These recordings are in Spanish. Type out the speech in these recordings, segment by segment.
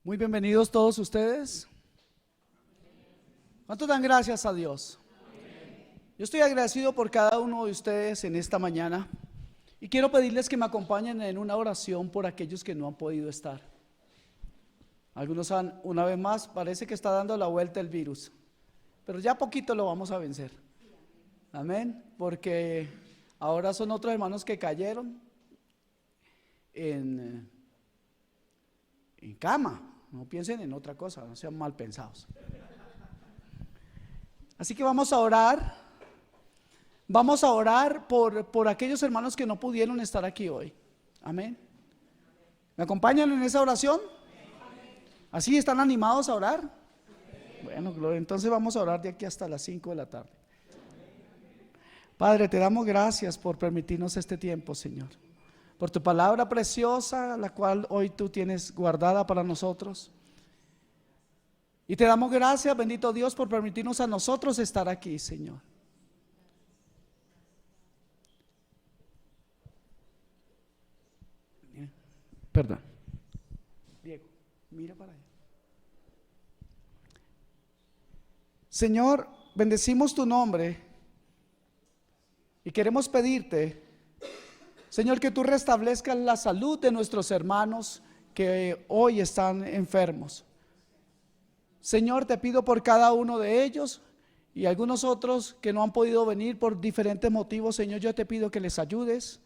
Muy bienvenidos todos ustedes. ¿Cuántos dan gracias a Dios? Yo estoy agradecido por cada uno de ustedes en esta mañana y quiero pedirles que me acompañen en una oración por aquellos que no han podido estar. Algunos una vez más, parece que está dando la vuelta el virus, pero ya poquito lo vamos a vencer. Amén, porque ahora son otros hermanos que cayeron en cama. No piensen en otra cosa, no sean mal pensados. Así que vamos a orar. Vamos a orar por aquellos hermanos que no pudieron estar aquí hoy. Amén. ¿Me acompañan en esa oración? ¿Así están animados a orar? Bueno, gloria. Entonces vamos a orar de aquí hasta las 5 de la tarde. Padre, te damos gracias por permitirnos este tiempo, Señor, por tu palabra preciosa, la cual hoy tú tienes guardada para nosotros. Y te damos gracias, bendito Dios, por permitirnos a nosotros estar aquí, Señor. Perdón. Diego, mira para allá. Señor, bendecimos tu nombre y queremos pedirte, Señor, que tú restablezcas la salud de nuestros hermanos que hoy están enfermos. Señor, te pido por cada uno de ellos y algunos otros que no han podido venir por diferentes motivos. Señor, yo te pido que les ayudes,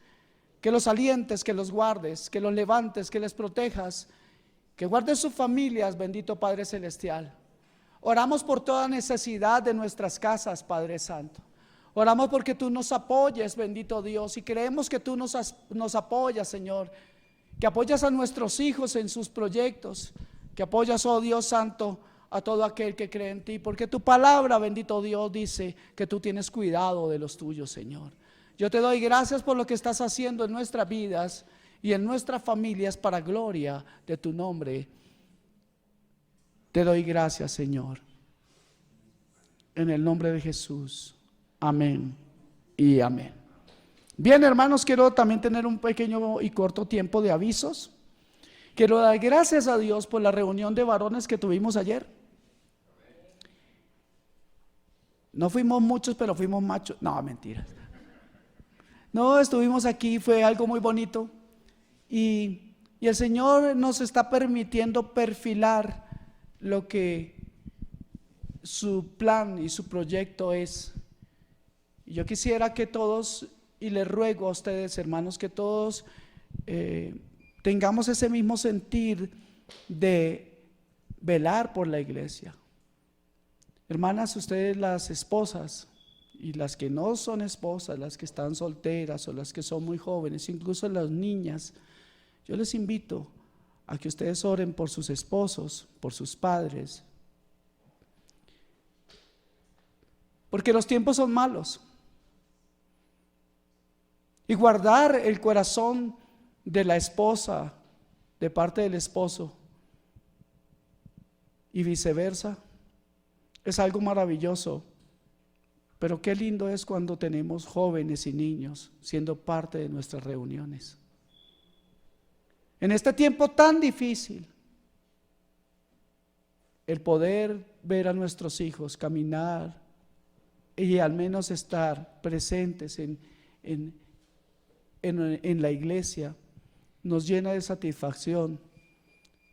que los alientes, que los guardes, que los levantes, que les protejas, que guardes sus familias, bendito Padre Celestial. Oramos por toda necesidad de nuestras casas, Padre Santo. Oramos porque tú nos apoyes, bendito Dios, y creemos que tú nos apoyas, Señor, que apoyas a nuestros hijos en sus proyectos, que apoyas, oh Dios Santo, a todo aquel que cree en ti, porque tu palabra, bendito Dios, dice que tú tienes cuidado de los tuyos, Señor. Yo te doy gracias por lo que estás haciendo en nuestras vidas y en nuestras familias para gloria de tu nombre. Te doy gracias, Señor, en el nombre de Jesús. Amén y amén. Bien, hermanos, quiero también tener un pequeño y corto tiempo de avisos. Quiero dar gracias a Dios por la reunión de varones que tuvimos ayer. No fuimos muchos, pero fuimos machos. No, mentiras. No, estuvimos aquí, fue algo muy bonito. Y el Señor nos está permitiendo perfilar lo que su plan y su proyecto es. Y yo quisiera que todos, y les ruego a ustedes, hermanos, que todos tengamos ese mismo sentir de velar por la iglesia. Hermanas, ustedes, las esposas y las que no son esposas, las que están solteras o las que son muy jóvenes, incluso las niñas, yo les invito a que ustedes oren por sus esposos, por sus padres, porque los tiempos son malos. Y guardar el corazón de la esposa de parte del esposo y viceversa es algo maravilloso. Pero qué lindo es cuando tenemos jóvenes y niños siendo parte de nuestras reuniones. En este tiempo tan difícil, el poder ver a nuestros hijos caminar y al menos estar presentes en la iglesia nos llena de satisfacción.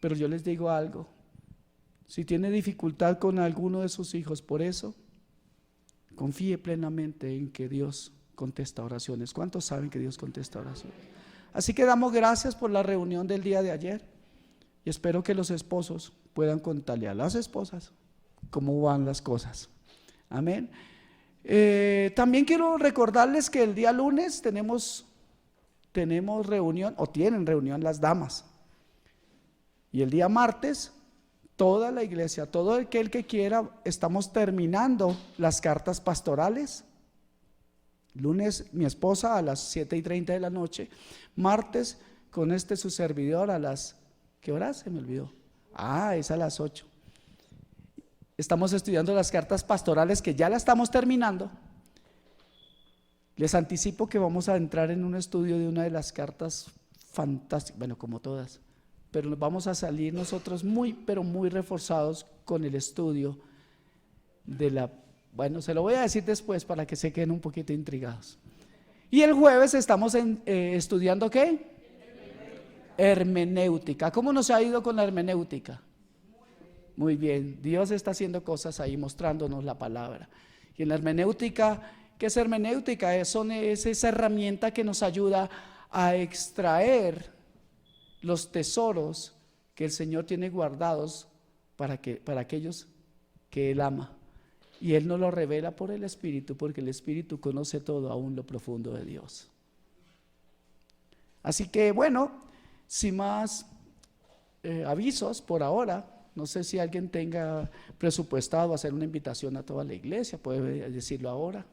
Pero yo les digo algo: si tiene dificultad con alguno de sus hijos por eso, confíe plenamente en que Dios contesta oraciones. ¿Cuántos saben que Dios contesta oraciones? Así que damos gracias por la reunión del día de ayer y espero que los esposos puedan contarle a las esposas cómo van las cosas. Amén. También quiero recordarles que el día lunes tenemos reunión, o tienen reunión las damas, y el día martes toda la iglesia, todo aquel que quiera, estamos terminando las cartas pastorales. Lunes mi esposa a las 7:30 de la noche, martes con su servidor a las, ¿qué hora? Se me olvidó. Es a las 8. Estamos estudiando las cartas pastorales que ya la estamos terminando. Les anticipo que vamos a entrar en un estudio de una de las cartas fantásticas, bueno, como todas, pero nos vamos a salir nosotros muy, pero muy reforzados con el estudio de la... Bueno, se lo voy a decir después para que se queden un poquito intrigados. Y el jueves estamos estudiando ¿qué? Hermenéutica. ¿Cómo nos ha ido con la hermenéutica? Muy bien, Dios está haciendo cosas ahí mostrándonos la palabra. Y en la hermenéutica, ¿qué es hermenéutica? Es esa herramienta que nos ayuda a extraer los tesoros que el Señor tiene guardados para aquellos que Él ama. Y Él nos lo revela por el Espíritu, porque el Espíritu conoce todo, aún lo profundo de Dios. Así que bueno, sin más avisos por ahora, no sé si alguien tenga presupuestado hacer una invitación a toda la iglesia, puede decirlo ahora.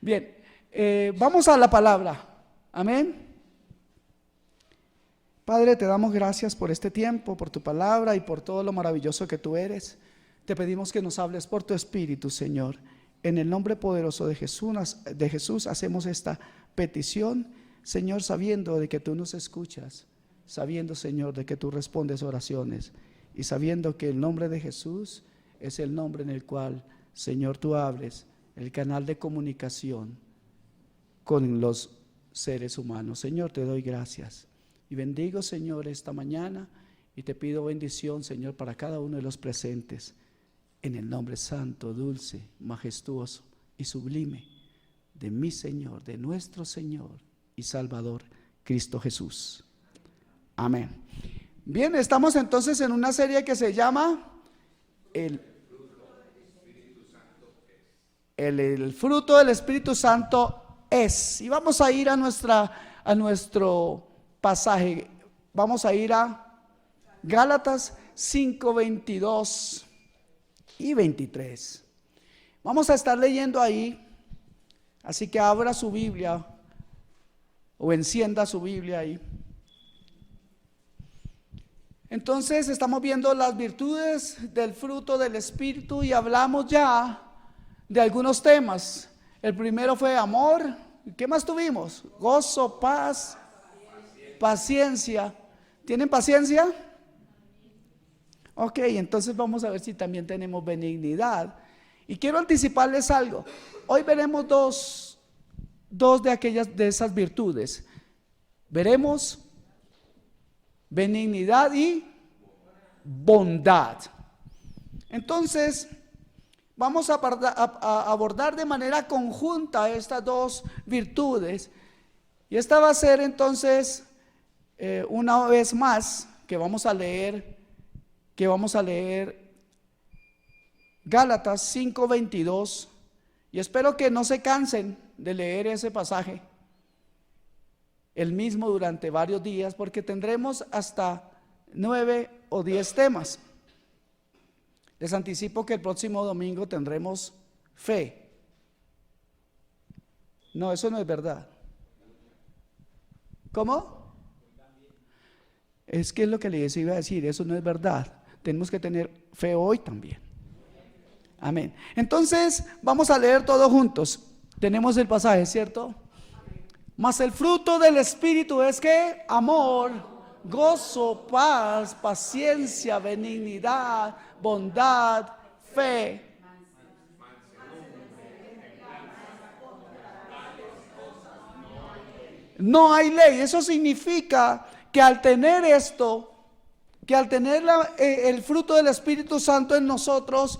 Bien, vamos a la palabra. Amén. Padre, te damos gracias por este tiempo, por tu palabra y por todo lo maravilloso que tú eres. Te pedimos que nos hables por tu Espíritu, Señor. En el nombre poderoso de Jesús hacemos esta petición, Señor, sabiendo de que tú nos escuchas, sabiendo, Señor, de que tú respondes oraciones y sabiendo que el nombre de Jesús es el nombre en el cual, Señor, tú hables, el canal de comunicación con los seres humanos. Señor, te doy gracias y bendigo, Señor, esta mañana y te pido bendición, Señor, para cada uno de los presentes. En el nombre santo, dulce, majestuoso y sublime de mi Señor, de nuestro Señor y Salvador, Cristo Jesús. Amén. Bien, estamos entonces en una serie que se llama El fruto del Espíritu Santo es. Y vamos a ir a nuestro pasaje. Vamos a ir a Gálatas 5:22 y 23. Vamos a estar leyendo ahí, así que abra su Biblia o encienda su Biblia ahí. Entonces estamos viendo las virtudes del fruto del Espíritu y hablamos ya de algunos temas. El primero fue amor. ¿Qué más tuvimos? Gozo, paz, paciencia. ¿Tienen paciencia? Ok, entonces vamos a ver si también tenemos benignidad. Y quiero anticiparles algo. Hoy veremos dos de esas virtudes. Veremos benignidad y bondad. Entonces, vamos a abordar de manera conjunta estas dos virtudes. Y esta va a ser entonces, una vez más, que vamos a leer Gálatas 5:22, y espero que no se cansen de leer ese pasaje, el mismo durante varios días, porque tendremos hasta 9 o 10 temas. Les anticipo que el próximo domingo tendremos fe. No, eso no es verdad. ¿Cómo? Es que es lo que les iba a decir, eso no es verdad. Tenemos que tener fe hoy también. Amén. Entonces vamos a leer todos juntos. Tenemos el pasaje, ¿cierto? Mas el fruto del Espíritu es que amor, gozo, paz, paciencia, benignidad, bondad, fe. No hay ley. Eso significa que al tener esto, que al tener el fruto del Espíritu Santo en nosotros,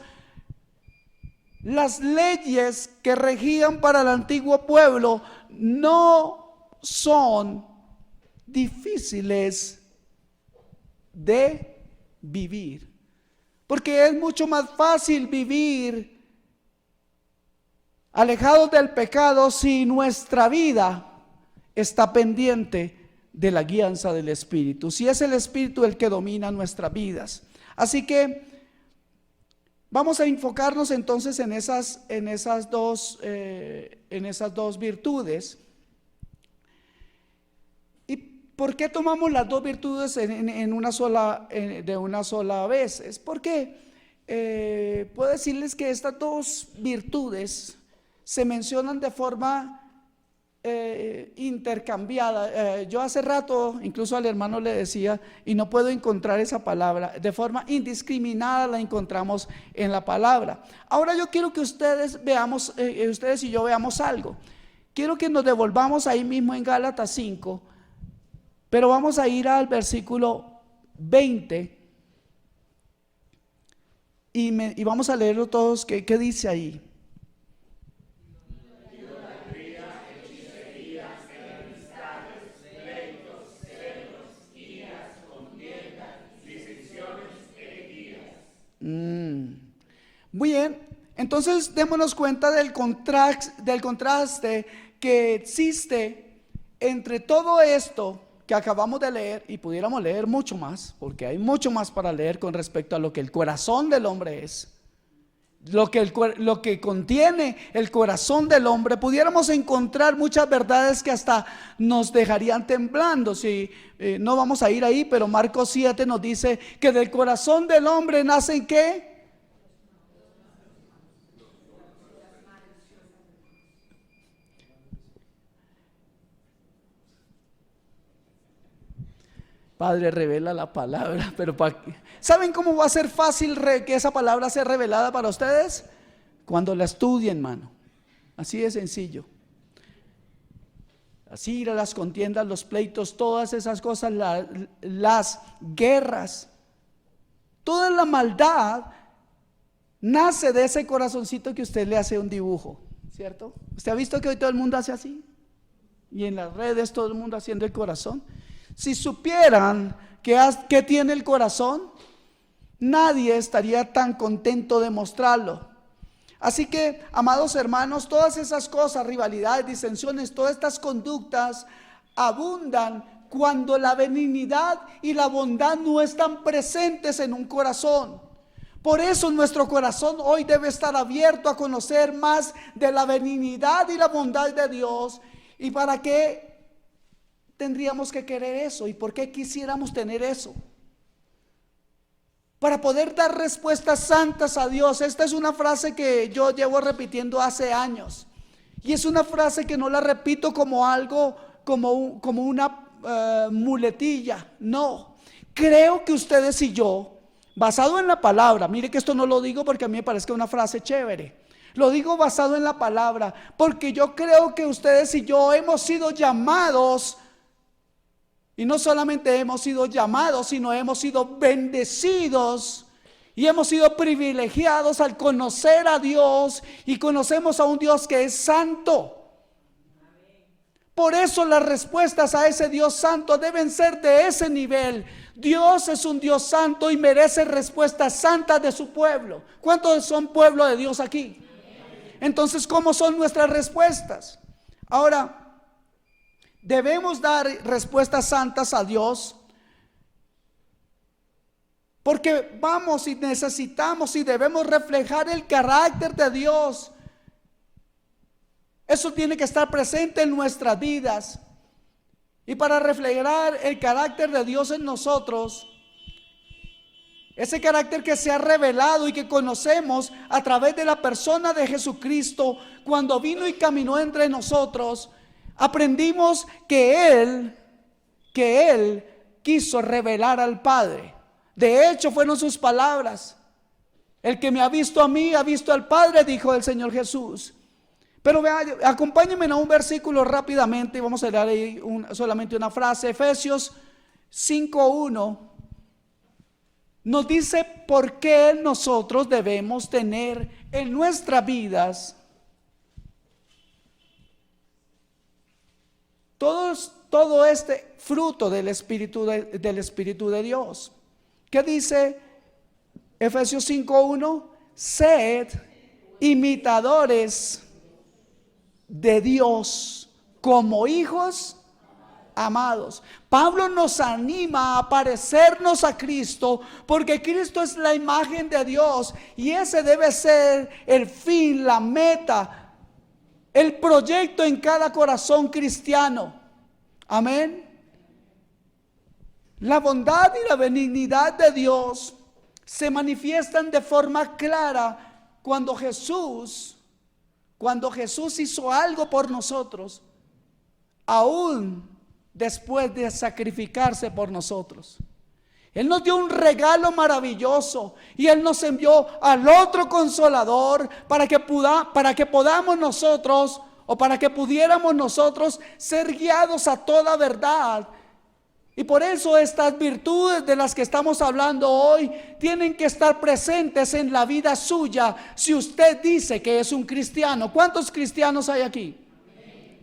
las leyes que regían para el antiguo pueblo no son difíciles de vivir, porque es mucho más fácil vivir alejados del pecado si nuestra vida está pendiente de la guianza del Espíritu, si es el Espíritu el que domina nuestras vidas. Así que vamos a enfocarnos entonces en esas dos virtudes. ¿Y por qué tomamos las dos virtudes de una sola vez? Es porque puedo decirles que estas dos virtudes se mencionan de forma intercambiada. Yo hace rato incluso al hermano le decía, y no puedo encontrar esa palabra, de forma indiscriminada la encontramos en la palabra. Ahora yo quiero que ustedes veamos, ustedes y yo veamos algo. Quiero que nos devolvamos ahí mismo en Gálatas 5, pero vamos a ir al versículo 20 y vamos a leerlo todos. ¿Qué dice ahí? Muy bien, entonces démonos cuenta del contraste que existe entre todo esto que acabamos de leer, y pudiéramos leer mucho más, porque hay mucho más para leer con respecto a lo que el corazón del hombre es, lo que contiene el corazón del hombre. Pudiéramos encontrar muchas verdades que hasta nos dejarían temblando. Si no vamos a ir ahí, pero Marcos 7 nos dice que del corazón del hombre nacen ¿qué? Padre, revela la palabra, pero ¿saben cómo va a ser fácil que esa palabra sea revelada para ustedes? Cuando la estudien, hermano. Así de sencillo. Así ir a las contiendas, los pleitos, todas esas cosas, las guerras, toda la maldad nace de ese corazoncito que usted le hace un dibujo, ¿cierto? ¿Usted ha visto que hoy todo el mundo hace así? Y en las redes todo el mundo haciendo el corazón. Si supieran qué tiene el corazón, nadie estaría tan contento de mostrarlo. Así que, amados hermanos, todas esas cosas, rivalidades, disensiones, todas estas conductas abundan cuando la benignidad y la bondad no están presentes en un corazón. Por eso nuestro corazón hoy debe estar abierto a conocer más de la benignidad y la bondad de Dios. ¿Y para qué tendríamos que querer eso? ¿Y por qué quisiéramos tener eso? Para poder dar respuestas santas a Dios. Esta es una frase que yo llevo repitiendo hace años, y es una frase que no la repito como algo, como una muletilla. No, creo que ustedes y yo, basado en la palabra, mire que esto no lo digo porque a mí me parece una frase chévere, lo digo basado en la palabra, porque yo creo que ustedes y yo hemos sido llamados. Y no solamente hemos sido llamados, sino hemos sido bendecidos y hemos sido privilegiados al conocer a Dios, y conocemos a un Dios que es santo. Por eso las respuestas a ese Dios santo deben ser de ese nivel. Dios es un Dios santo y merece respuestas santas de su pueblo. ¿Cuántos son pueblo de Dios aquí? Entonces, ¿cómo son nuestras respuestas? Ahora, debemos dar respuestas santas a Dios, porque vamos y necesitamos y debemos reflejar el carácter de Dios. Eso tiene que estar presente en nuestras vidas. Y para reflejar el carácter de Dios en nosotros, ese carácter que se ha revelado y que conocemos a través de la persona de Jesucristo, cuando vino y caminó entre nosotros, aprendimos que Él quiso revelar al Padre. De hecho, fueron sus palabras: el que me ha visto a mí, ha visto al Padre, dijo el Señor Jesús. Pero acompáñenme a un versículo rápidamente, y vamos a leer ahí solamente una frase. Efesios 5:1 nos dice por qué nosotros debemos tener en nuestras vidas todo este fruto del Espíritu de Dios. ¿Qué dice Efesios 5:1? Sed imitadores de Dios como hijos amados. Pablo nos anima a parecernos a Cristo, porque Cristo es la imagen de Dios, y ese debe ser el fin, la meta, el proyecto en cada corazón cristiano. Amén. La bondad y la benignidad de Dios se manifiestan de forma clara cuando Jesús hizo algo por nosotros. aún después de sacrificarse por nosotros. Él nos dio un regalo maravilloso y Él nos envió al otro Consolador para que podamos nosotros, o para que pudiéramos nosotros ser guiados a toda verdad. Y por eso estas virtudes de las que estamos hablando hoy tienen que estar presentes en la vida suya si usted dice que es un cristiano. ¿Cuántos cristianos hay aquí?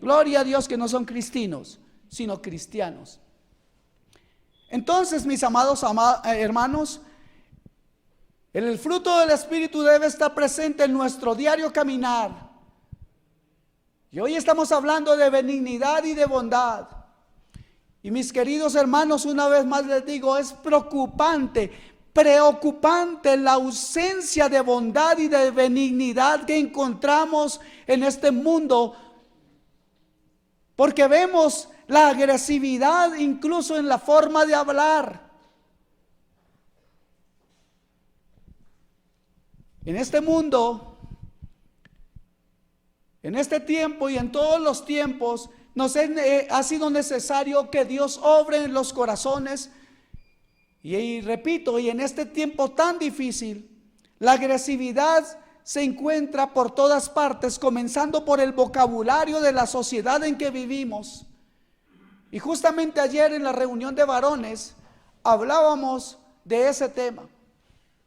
Gloria a Dios que no son cristinos, sino cristianos. Entonces, mis amados hermanos, el fruto del Espíritu debe estar presente en nuestro diario caminar. Y hoy estamos hablando de benignidad y de bondad. Y mis queridos hermanos, una vez más les digo, es preocupante la ausencia de bondad y de benignidad que encontramos en este mundo. Porque vemos la agresividad incluso en la forma de hablar. En este mundo, en este tiempo y en todos los tiempos, ha sido necesario que Dios obre en los corazones. Y repito, y en este tiempo tan difícil, la agresividad se encuentra por todas partes, comenzando por el vocabulario de la sociedad en que vivimos. Y justamente ayer en la reunión de varones hablábamos de ese tema.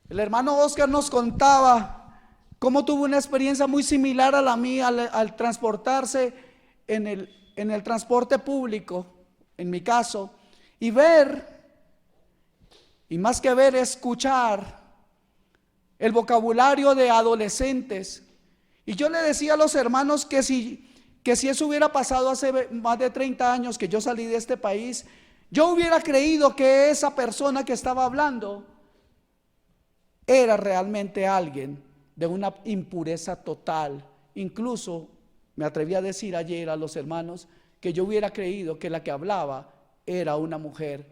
El hermano Oscar nos contaba cómo tuvo una experiencia muy similar a la mía al transportarse en el transporte público, en mi caso, y ver, y más que ver, escuchar el vocabulario de adolescentes. Y yo le decía a los hermanos que si eso hubiera pasado hace más de 30 años que yo salí de este país, yo hubiera creído que esa persona que estaba hablando era realmente alguien de una impureza total. Incluso me atreví a decir ayer a los hermanos que yo hubiera creído que la que hablaba era una mujer,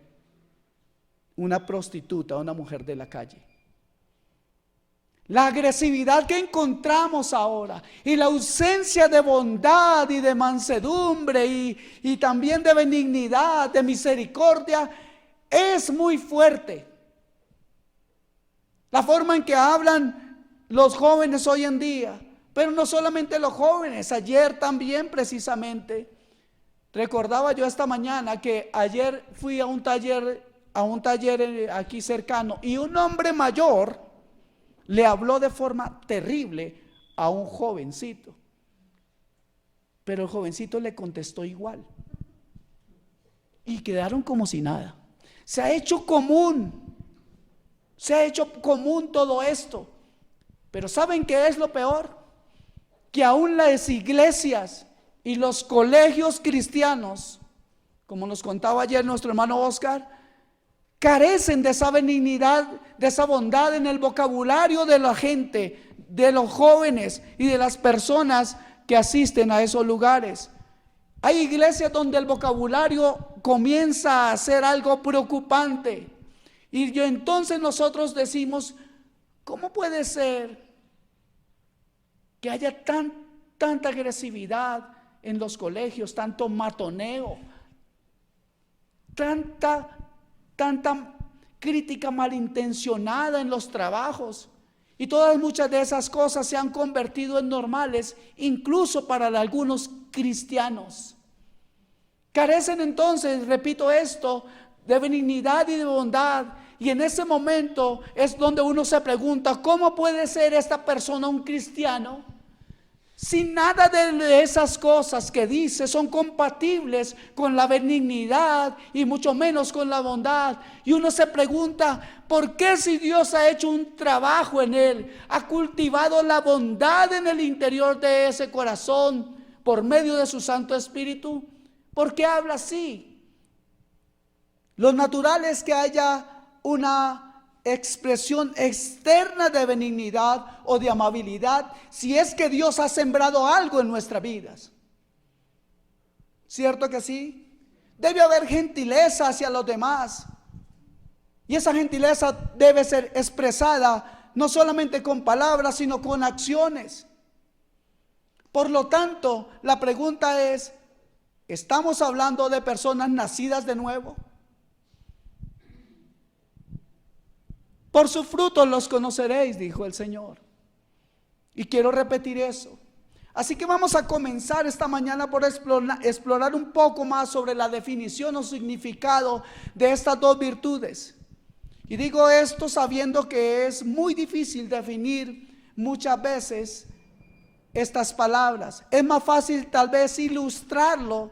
una prostituta, una mujer de la calle. La agresividad que encontramos ahora y la ausencia de bondad y de mansedumbre y también de benignidad, de misericordia, es muy fuerte. La forma en que hablan los jóvenes hoy en día, pero no solamente los jóvenes, ayer también precisamente. Recordaba yo esta mañana que ayer fui a un taller aquí cercano y un hombre mayor le habló de forma terrible a un jovencito, pero el jovencito le contestó igual y quedaron como si nada. Se ha hecho común todo esto. Pero ¿saben qué es lo peor? Que aún las iglesias y los colegios cristianos, como nos contaba ayer nuestro hermano Oscar, carecen de esa benignidad, de esa bondad en el vocabulario de la gente, de los jóvenes y de las personas que asisten a esos lugares. Hay iglesias donde el vocabulario comienza a ser algo preocupante. Y entonces nosotros decimos, ¿cómo puede ser que haya tanta agresividad en los colegios, tanto matoneo, tanta crítica malintencionada en los trabajos? Y muchas de esas cosas se han convertido en normales, incluso para algunos cristianos. Carecen entonces, repito esto, de benignidad y de bondad. Y en ese momento es donde uno se pregunta, ¿cómo puede ser esta persona un cristiano si nada de esas cosas que dice son compatibles con la benignidad y mucho menos con la bondad? Y uno se pregunta, ¿por qué si Dios ha hecho un trabajo en él, ha cultivado la bondad en el interior de ese corazón por medio de su Santo Espíritu? ¿Por qué habla así? Lo natural es que haya una expresión externa de benignidad o de amabilidad si es que Dios ha sembrado algo en nuestras vidas. ¿Cierto que sí? Debe haber gentileza hacia los demás. Y esa gentileza debe ser expresada no solamente con palabras, sino con acciones. Por lo tanto, la pregunta es, ¿Estamos hablando de personas nacidas de nuevo? Por sus frutos los conoceréis, dijo el Señor. Y quiero repetir eso. Así que vamos a comenzar esta mañana por explorar un poco más sobre la definición o significado de estas dos virtudes. Y digo esto sabiendo que es muy difícil definir muchas veces estas palabras. Es más fácil tal vez ilustrarlo,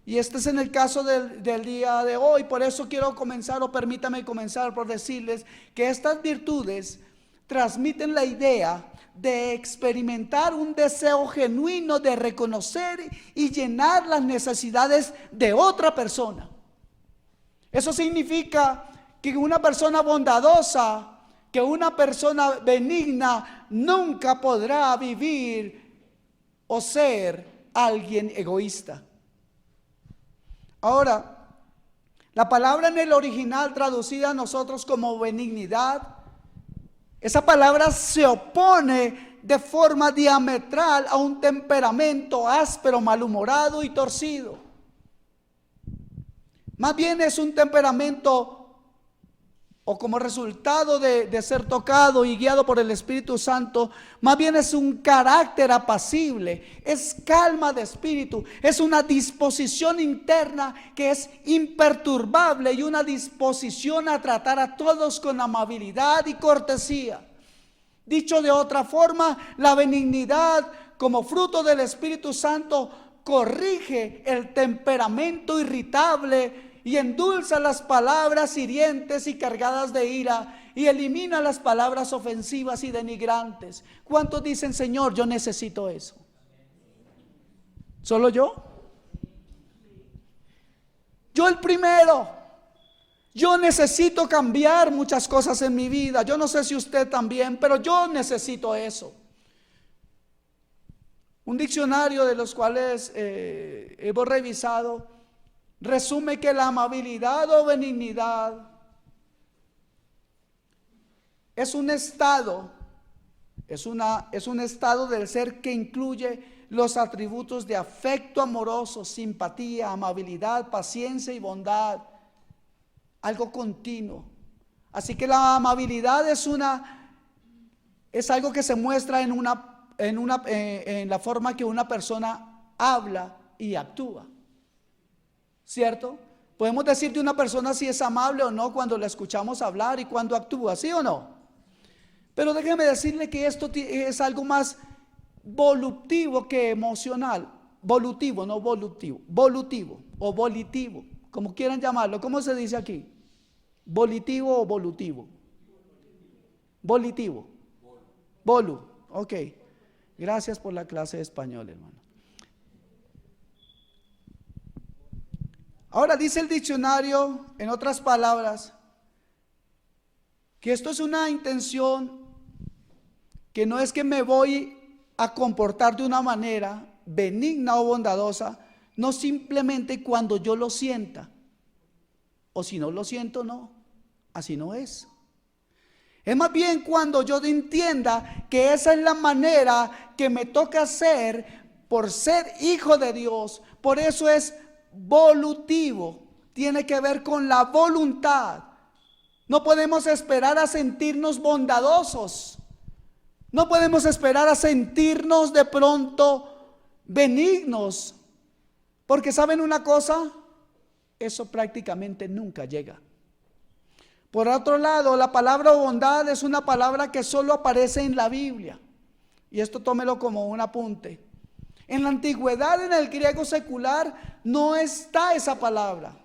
y este es en el caso del día de hoy. Por eso quiero comenzar, o permítame comenzar por decirles que estas virtudes transmiten la idea de experimentar un deseo genuino de reconocer y llenar las necesidades de otra persona. Eso significa que una persona bondadosa, que una persona benigna nunca podrá vivir o ser alguien egoísta. Ahora, la palabra en el original traducida a nosotros como benignidad, esa palabra se opone de forma diametral a un temperamento áspero, malhumorado y torcido. Más bien es un temperamento, o como resultado de ser tocado y guiado por el Espíritu Santo, más bien es un carácter apacible, es calma de espíritu, es una disposición interna que es imperturbable y una disposición a tratar a todos con amabilidad y cortesía. Dicho de otra forma, la benignidad como fruto del Espíritu Santo corrige el temperamento irritable y endulza las palabras hirientes y cargadas de ira, y elimina las palabras ofensivas y denigrantes. ¿Cuántos dicen: Señor, yo necesito eso? ¿Solo yo? Yo el primero. Yo necesito cambiar muchas cosas en mi vida. Yo no sé si usted también, pero yo necesito eso. Un diccionario de los cuales hemos revisado resume que la amabilidad o benignidad es un estado, es un estado del ser que incluye los atributos de afecto amoroso, simpatía, amabilidad, paciencia y bondad, algo continuo. Así que la amabilidad es algo que se muestra en la forma que una persona habla y actúa. ¿Cierto? Podemos decir de una persona si es amable o no cuando la escuchamos hablar y cuando actúa, ¿sí o no? Pero déjeme decirle que esto es algo más volutivo que emocional. Volutivo, no volutivo. Volutivo o volitivo, como quieran llamarlo. ¿Cómo se dice aquí? ¿Volitivo o volutivo? Volitivo. Volu, ok. Gracias por la clase de español, hermano. Ahora dice el diccionario, en otras palabras, que esto es una intención que no es que me voy a comportar de una manera benigna o bondadosa, no simplemente cuando yo lo sienta, o si no lo siento, no, así no es. Es más bien cuando yo entienda que esa es la manera que me toca hacer por ser hijo de Dios. Por eso es volutivo, tiene que ver con la voluntad. No podemos esperar a sentirnos bondadosos, no podemos esperar a sentirnos de pronto benignos, porque ¿saben una cosa? Eso prácticamente nunca llega. Por otro lado, la palabra bondad es una palabra que solo aparece en la Biblia, y esto tómelo como un apunte. En la antigüedad, en el griego secular, no está esa palabra.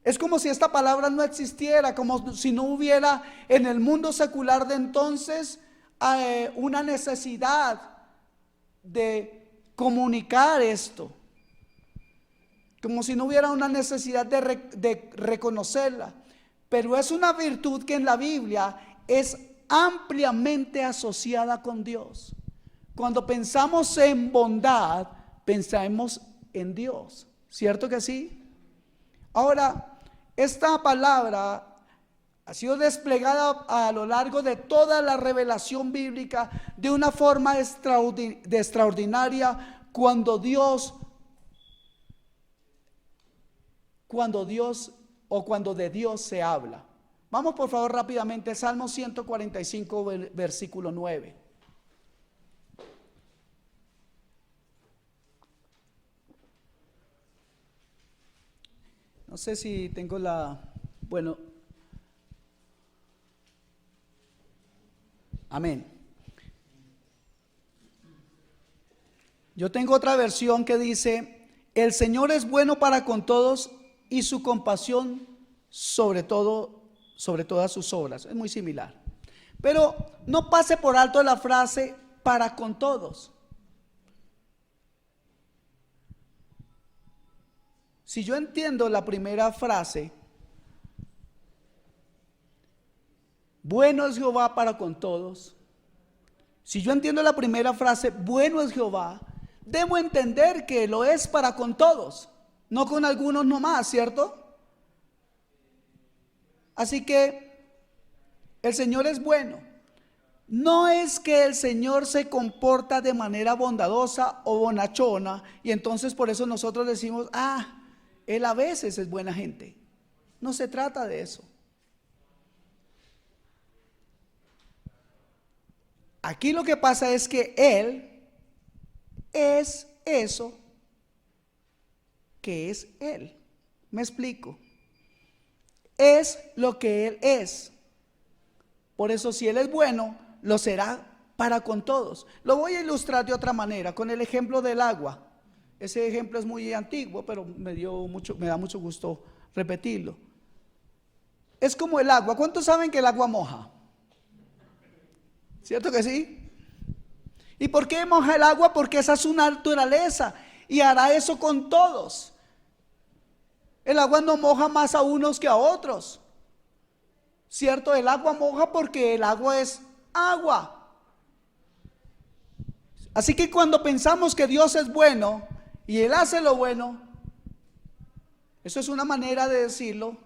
Es como si esta palabra no existiera, como si no hubiera en el mundo secular de entonces una necesidad de comunicar esto. Como si no hubiera una necesidad de reconocerla. Pero es una virtud que en la Biblia es ampliamente asociada con Dios. Cuando pensamos en bondad, pensamos en Dios, ¿cierto que sí? Ahora, esta palabra ha sido desplegada a lo largo de toda la revelación bíblica de una forma extraordinaria cuando Dios cuando Dios o cuando de Dios se habla. Vamos por favor rápidamente, Salmo 145, versículo 9. No sé si tengo bueno, amén. Yo tengo otra versión que dice: el Señor es bueno para con todos y su compasión sobre todas sus obras. Es muy similar. Pero no pase por alto la frase para con todos. Si yo entiendo la primera frase, bueno es Jehová para con todos. Si yo entiendo la primera frase, bueno es Jehová, debo entender que lo es para con todos, no con algunos nomás, ¿cierto? Así que el Señor es bueno. No es que el Señor se comporta de manera bondadosa o bonachona y entonces por eso nosotros decimos, Él a veces es buena gente. No se trata de eso. Aquí lo que pasa es que Él es eso que es Él. Me explico. Es lo que Él es. Por eso si Él es bueno, lo será para con todos. Lo voy a ilustrar de otra manera, con el ejemplo del agua. Ese ejemplo es muy antiguo, pero me da mucho gusto repetirlo. Es como el agua. ¿Cuántos saben que el agua moja? ¿Cierto que sí? ¿Y por qué moja el agua? Porque esa es su naturaleza y hará eso con todos. El agua no moja más a unos que a otros. ¿Cierto? El agua moja porque el agua es agua. Así que cuando pensamos que Dios es bueno y Él hace lo bueno, eso es una manera de decirlo.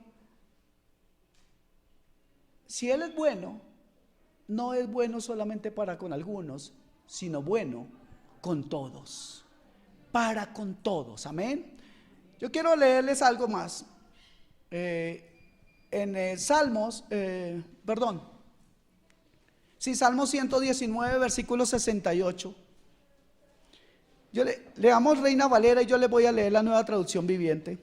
Si Él es bueno, no es bueno solamente para con algunos, sino bueno con todos. Para con todos, amén. Yo quiero leerles algo más. En Salmos 119, versículo 68. Leamos Reina Valera y yo le voy a leer la Nueva Traducción Viviente.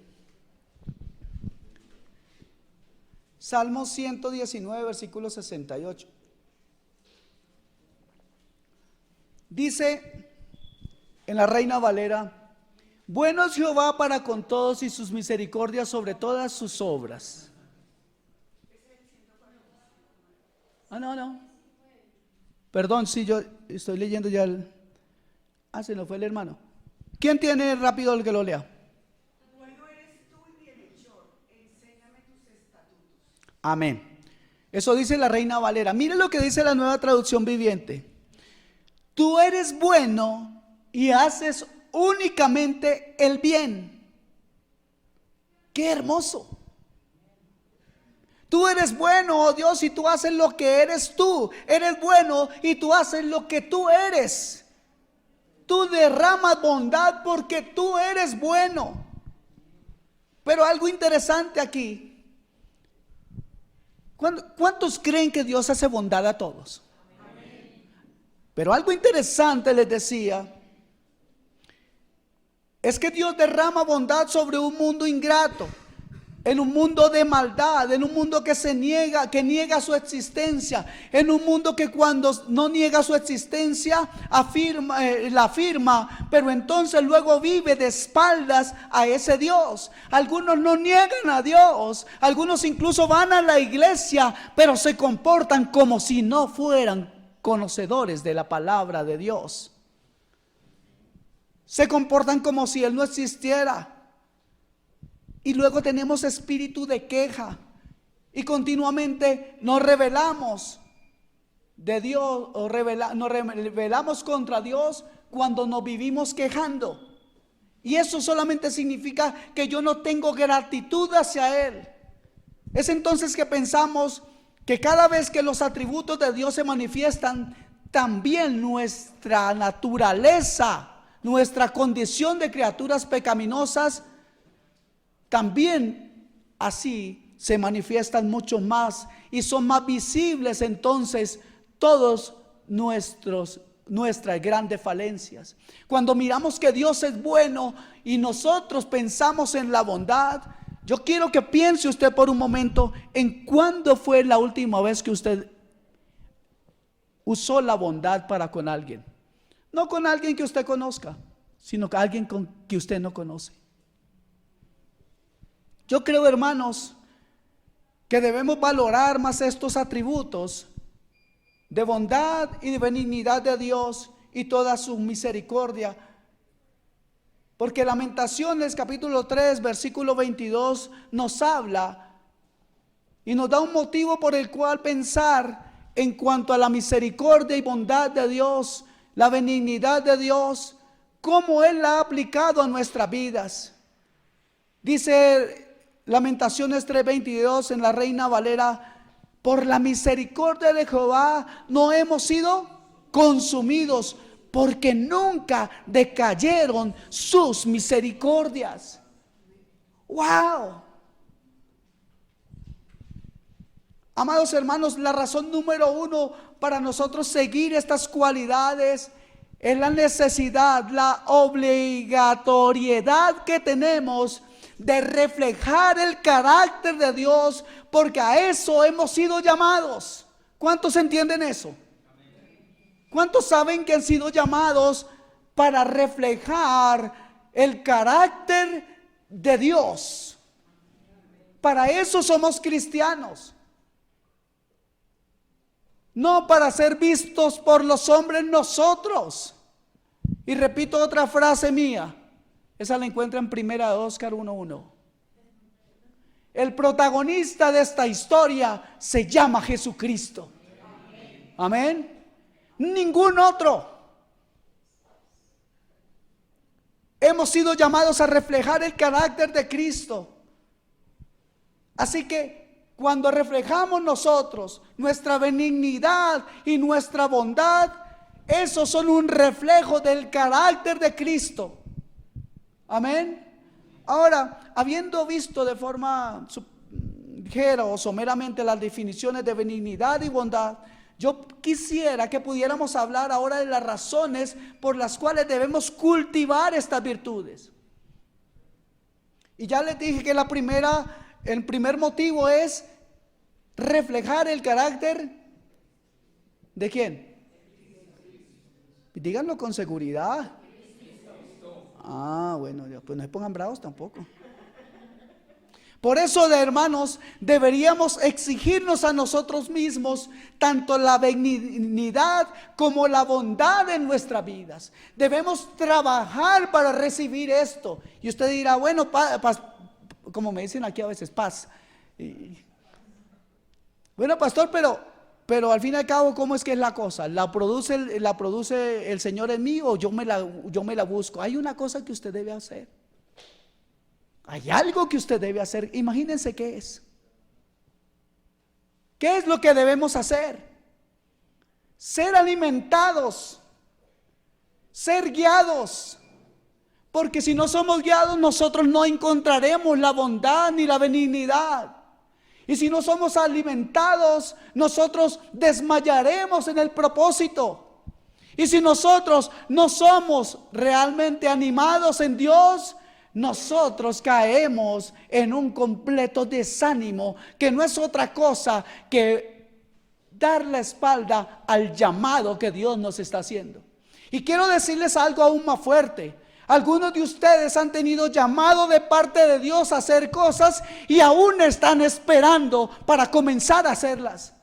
Salmo 119, versículo 68. Dice en la Reina Valera: bueno es Jehová para con todos y sus misericordias sobre todas sus obras. No. Perdón, si yo estoy leyendo ya se nos fue el hermano. ¿Quién tiene rápido el que lo lea? Bueno eres tú y bienhechor, enséñame tus estatutos. Amén. Eso dice la Reina Valera. Mire lo que dice la Nueva Traducción Viviente. Tú eres bueno y haces únicamente el bien. ¡Qué hermoso! Tú eres bueno, oh Dios, y tú haces lo que eres tú. Eres bueno y tú haces lo que tú eres. Tú derramas bondad porque tú eres bueno. Pero algo interesante aquí. ¿Cuántos creen que Dios hace bondad a todos? Pero algo interesante les decía, es que Dios derrama bondad sobre un mundo ingrato, en un mundo de maldad, en un mundo que niega su existencia, en un mundo que cuando no niega su existencia la afirma, pero entonces luego vive de espaldas a ese Dios. Algunos no niegan a Dios, algunos incluso van a la iglesia, pero se comportan como si no fueran conocedores de la palabra de Dios. Se comportan como si Él no existiera. Y luego tenemos espíritu de queja y continuamente nos rebelamos de Dios o nos rebelamos contra Dios cuando nos vivimos quejando. Y eso solamente significa que yo no tengo gratitud hacia Él. Es entonces que pensamos que cada vez que los atributos de Dios se manifiestan, también nuestra naturaleza, nuestra condición de criaturas pecaminosas también así se manifiestan mucho más y son más visibles entonces todos nuestras grandes falencias. Cuando miramos que Dios es bueno y nosotros pensamos en la bondad, yo quiero que piense usted por un momento en cuándo fue la última vez que usted usó la bondad para con alguien. No con alguien que usted conozca, sino con alguien que usted no conoce. Yo creo, hermanos, que debemos valorar más estos atributos de bondad y de benignidad de Dios y toda su misericordia. Porque Lamentaciones capítulo 3 versículo 22 nos habla y nos da un motivo por el cual pensar en cuanto a la misericordia y bondad de Dios, la benignidad de Dios, cómo Él la ha aplicado a nuestras vidas. Dice Lamentaciones 3:22 en la Reina Valera: por la misericordia de Jehová no hemos sido consumidos, porque nunca decayeron sus misericordias. ¡Wow! Amados hermanos, la razón número uno para nosotros seguir estas cualidades es la necesidad, la obligatoriedad que tenemos de reflejar el carácter de Dios, porque a eso hemos sido llamados. ¿Cuántos entienden eso? ¿Cuántos saben que han sido llamados para reflejar el carácter de Dios? Para eso somos cristianos. No para ser vistos por los hombres nosotros. Y repito otra frase mía. Esa la encuentra en Primera de Óscar 1:1. El protagonista de esta historia se llama Jesucristo. Amén. Ningún otro. Hemos sido llamados a reflejar el carácter de Cristo. Así que cuando reflejamos nosotros nuestra benignidad y nuestra bondad, esos son un reflejo del carácter de Cristo. Amén. Ahora, habiendo visto de forma ligera o someramente las definiciones de benignidad y bondad, yo quisiera que pudiéramos hablar ahora de las razones por las cuales debemos cultivar estas virtudes. Y ya les dije que el primer motivo es reflejar el carácter ¿de quién? Díganlo con seguridad. Bueno, pues no se pongan bravos tampoco. Por eso, hermanos, deberíamos exigirnos a nosotros mismos tanto la benignidad como la bondad en nuestras vidas. Debemos trabajar para recibir esto. Y usted dirá, bueno, paz, como me dicen aquí a veces, paz. Bueno, pastor, pero al fin y al cabo, ¿cómo es que es la cosa? ¿La produce el Señor en mí o yo me la busco? Hay una cosa que usted debe hacer. Hay algo que usted debe hacer. Imagínense qué es. ¿Qué es lo que debemos hacer? Ser alimentados, ser guiados. Porque si no somos guiados, nosotros no encontraremos la bondad ni la benignidad. Y si no somos alimentados, nosotros desmayaremos en el propósito. Y si nosotros no somos realmente animados en Dios, nosotros caemos en un completo desánimo, que no es otra cosa que dar la espalda al llamado que Dios nos está haciendo. Y quiero decirles algo aún más fuerte. Algunos de ustedes han tenido llamado de parte de Dios a hacer cosas y aún están esperando para comenzar a hacerlas.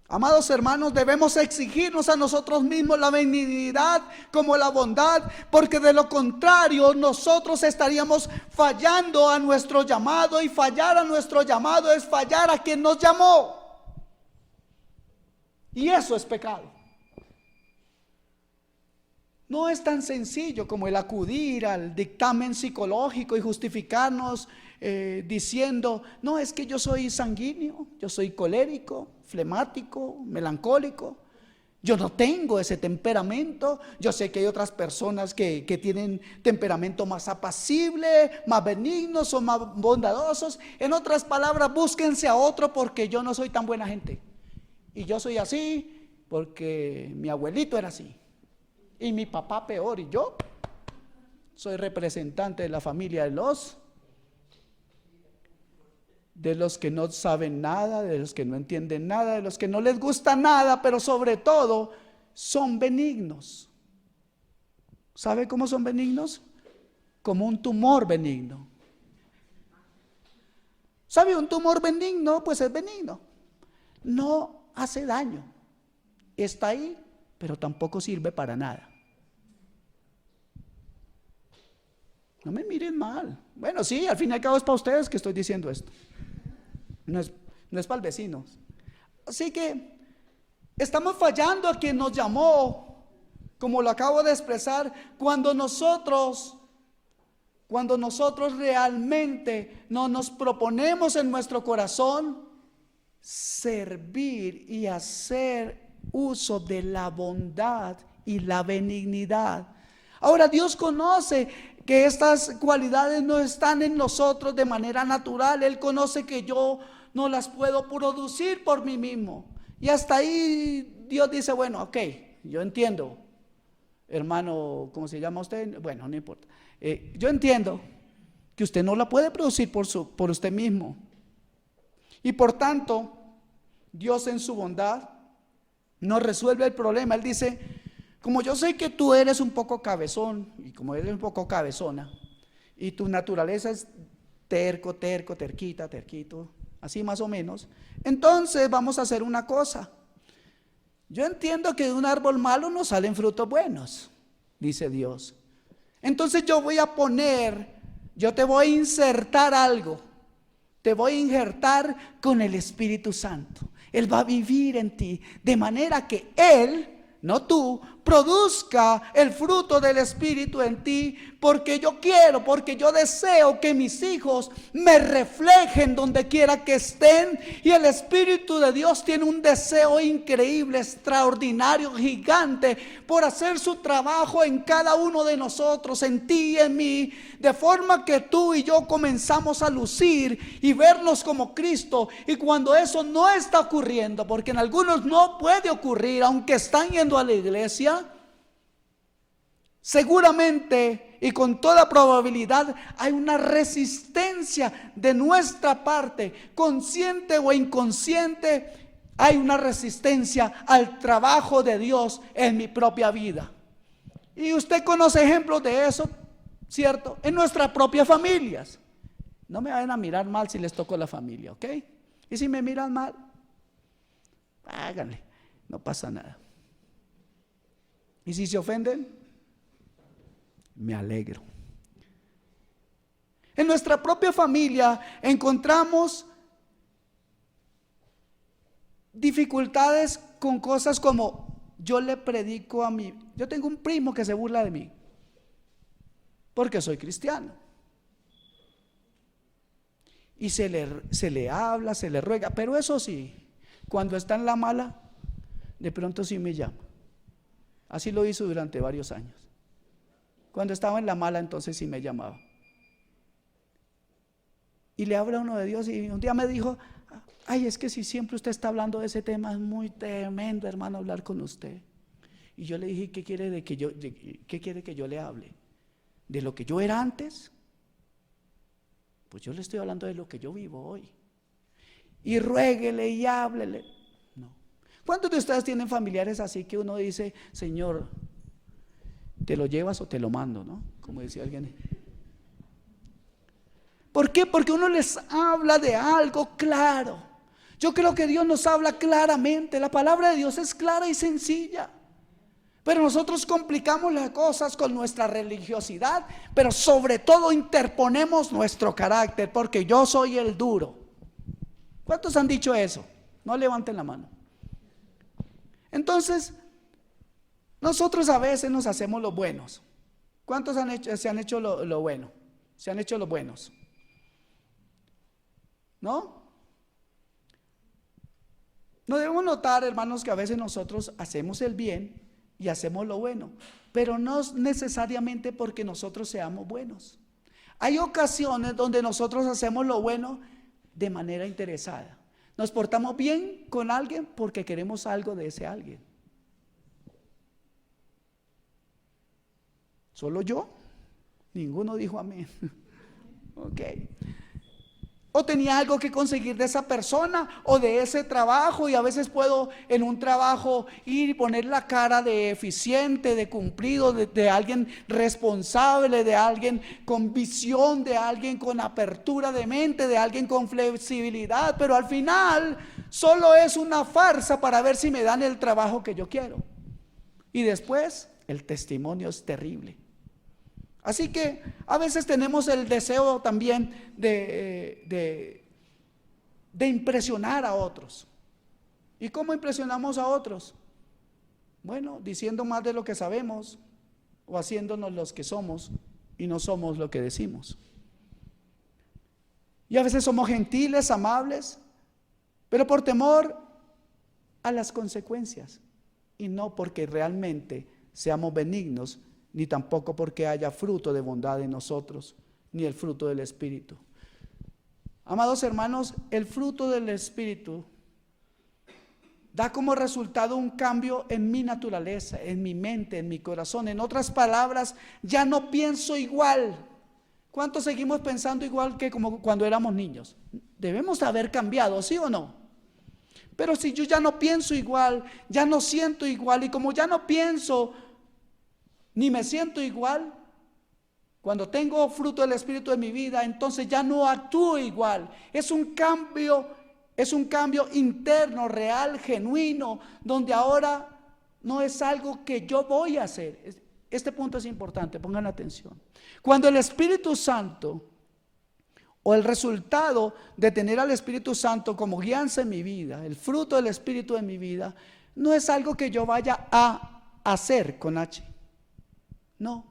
Amados hermanos, debemos exigirnos a nosotros mismos la benignidad como la bondad, porque de lo contrario nosotros estaríamos fallando a nuestro llamado, y fallar a nuestro llamado es fallar a quien nos llamó. Y eso es pecado. No es tan sencillo como el acudir al dictamen psicológico y justificarnos diciendo, no, es que yo soy sanguíneo, yo soy colérico, flemático, melancólico. Yo no tengo ese temperamento. Yo sé que hay otras personas que tienen temperamento más apacible, más benignos, son más bondadosos. En otras palabras, búsquense a otro, porque yo no soy tan buena gente. Y yo soy así porque mi abuelito era así. Y mi papá peor. Y yo soy representante de la familia de los que no saben nada, de los que no entienden nada, de los que no les gusta nada, pero sobre todo son benignos. ¿Sabe cómo son benignos? Como un tumor benigno. ¿Sabe? Un tumor benigno, pues es benigno. No hace daño. Está ahí, pero tampoco sirve para nada. No me miren mal. Bueno, sí, al fin y al cabo es para ustedes que estoy diciendo esto. No es para el vecino. Así que estamos fallando a quien nos llamó, como lo acabo de expresar, cuando nosotros realmente no nos proponemos en nuestro corazón servir y hacer uso de la bondad y la benignidad. Ahora, Dios conoce que estas cualidades no están en nosotros de manera natural. Él conoce que yo no las puedo producir por mí mismo. Y hasta ahí Dios dice, bueno, ok, yo entiendo, hermano, ¿cómo se llama usted? Bueno, no importa. Yo entiendo que usted no la puede producir por usted mismo. Y por tanto, Dios en su bondad nos resuelve el problema. Él dice, como yo sé que tú eres un poco cabezón, y como eres un poco cabezona, y tu naturaleza es terquito, así más o menos, entonces vamos a hacer una cosa. Yo entiendo que de un árbol malo no salen frutos buenos, dice Dios. Entonces yo te voy a insertar algo. Te voy a injertar con el Espíritu Santo. Él va a vivir en ti, de manera que Él, no tú, produzca el fruto del Espíritu en ti, porque yo deseo que mis hijos me reflejen donde quiera que estén. Y el Espíritu de Dios tiene un deseo increíble, extraordinario, gigante, por hacer su trabajo en cada uno de nosotros, en ti y en mí, de forma que tú y yo comenzamos a lucir y vernos como Cristo. Y cuando eso no está ocurriendo, porque en algunos no puede ocurrir, aunque están yendo a la iglesia, seguramente y con toda probabilidad hay una resistencia de nuestra parte, consciente o inconsciente. Hay una resistencia al trabajo de Dios en mi propia vida. Y usted conoce ejemplos de eso, ¿cierto? En nuestras propias familias. No me vayan a mirar mal si les tocó la familia, ¿ok? Y si me miran mal, háganle, no pasa nada. Y si se ofenden, me alegro. En nuestra propia familia encontramos dificultades con cosas como: yo le predico yo tengo un primo que se burla de mí porque soy cristiano, y se le habla, se le ruega, pero eso sí, cuando está en la mala, de pronto sí me llama. Así lo hizo durante varios años. Cuando estaba en la mala, entonces sí me llamaba. Y le habla uno de Dios, y un día me dijo: ay, es que si siempre usted está hablando de ese tema, es muy tremendo, hermano, hablar con usted. Y yo le dije: ¿qué quiere que yo le hable? ¿De lo que yo era antes? Pues yo le estoy hablando de lo que yo vivo hoy. Y ruéguele y háblele. No. ¿Cuántos de ustedes tienen familiares así que uno dice: Señor, ¿te lo llevas o te lo mando? ¿No? Como decía alguien. ¿Por qué? Porque uno les habla de algo claro. Yo creo que Dios nos habla claramente. La palabra de Dios es clara y sencilla. Pero nosotros complicamos las cosas con nuestra religiosidad, pero sobre todo interponemos nuestro carácter, porque yo soy el duro. ¿Cuántos han dicho eso? No levanten la mano. Entonces, nosotros a veces nos hacemos los buenos. ¿Cuántos se han hecho lo bueno? Se han hecho los buenos, ¿no? No debemos notar, hermanos, que a veces nosotros hacemos el bien y hacemos lo bueno, pero no necesariamente porque nosotros seamos buenos. Hay ocasiones donde nosotros hacemos lo bueno de manera interesada. Nos portamos bien con alguien porque queremos algo de ese alguien. ¿Solo yo? Ninguno dijo amén. Ok. O tenía algo que conseguir de esa persona o de ese trabajo, y a veces puedo en un trabajo ir y poner la cara de eficiente, de cumplido, de alguien responsable, de alguien con visión, de alguien con apertura de mente, de alguien con flexibilidad, pero al final solo es una farsa para ver si me dan el trabajo que yo quiero. Y después el testimonio es terrible. Así que a veces tenemos el deseo también de impresionar a otros. ¿Y cómo impresionamos a otros? Bueno, diciendo más de lo que sabemos o haciéndonos los que somos y no somos lo que decimos. Y a veces somos gentiles, amables, pero por temor a las consecuencias y no porque realmente seamos benignos, ni tampoco porque haya fruto de bondad en nosotros, ni el fruto del Espíritu. Amados hermanos, el fruto del Espíritu da como resultado un cambio en mi naturaleza, en mi mente, en mi corazón. En otras palabras, ya no pienso igual. ¿Cuántos seguimos pensando igual que como cuando éramos niños? Debemos haber cambiado, ¿sí o no? Pero si yo ya no pienso igual, ya no siento igual, y como ya no pienso ni me siento igual, cuando tengo fruto del Espíritu en mi vida, entonces ya no actúo igual. Es un cambio interno, real, genuino, donde ahora no es algo que yo voy a hacer. Este punto es importante, pongan atención. Cuando el Espíritu Santo, o el resultado de tener al Espíritu Santo como guianza en mi vida, el fruto del Espíritu en mi vida, no es algo que yo vaya a hacer con H. No,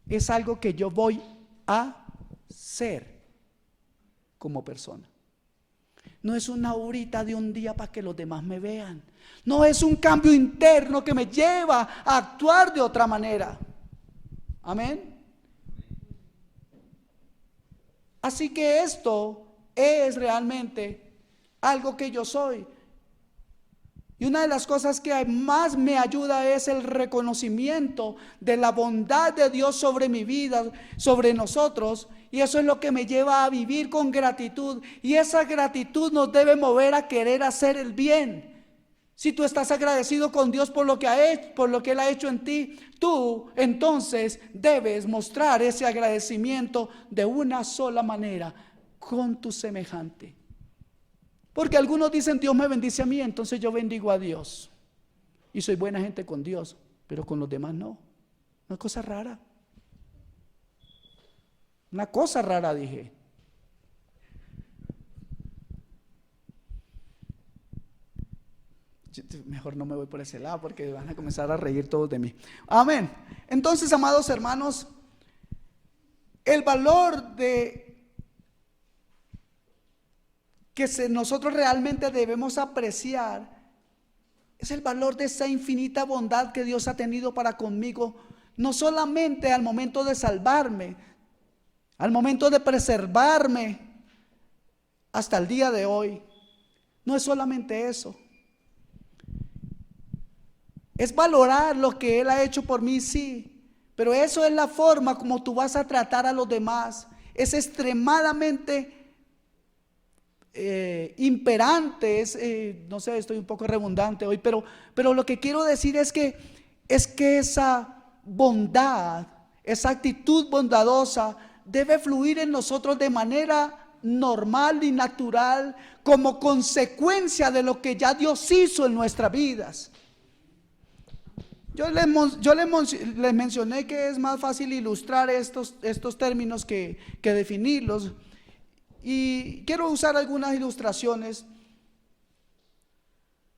es algo que yo voy a ser como persona. No es una horita de un día para que los demás me vean. No es un cambio interno que me lleva a actuar de otra manera. Amén. Así que esto es realmente algo que yo soy. Y una de las cosas que más me ayuda es el reconocimiento de la bondad de Dios sobre mi vida, sobre nosotros. Y eso es lo que me lleva a vivir con gratitud. Y esa gratitud nos debe mover a querer hacer el bien. Si tú estás agradecido con Dios por lo que ha hecho, por lo que Él ha hecho en ti, tú entonces debes mostrar ese agradecimiento de una sola manera, con tu semejante. Porque algunos dicen, Dios me bendice a mí, entonces yo bendigo a Dios. Y soy buena gente con Dios, pero con los demás no. Una cosa rara. Una cosa rara, dije. Mejor no me voy por ese lado porque van a comenzar a reír todos de mí. Amén. Entonces, amados hermanos, el valor de que nosotros realmente debemos apreciar es el valor de esa infinita bondad que Dios ha tenido para conmigo, no solamente al momento de salvarme, al momento de preservarme hasta el día de hoy. No es solamente eso, es valorar lo que Él ha hecho por mí, sí, pero eso es la forma como tú vas a tratar a los demás. Es extremadamente imperante, no sé, estoy un poco redundante hoy, pero lo que quiero decir es que esa bondad, esa actitud bondadosa debe fluir en nosotros de manera normal y natural, como consecuencia de lo que ya Dios hizo en nuestras vidas. Yo les mencioné que es más fácil ilustrar estos términos que definirlos. Y quiero usar algunas ilustraciones.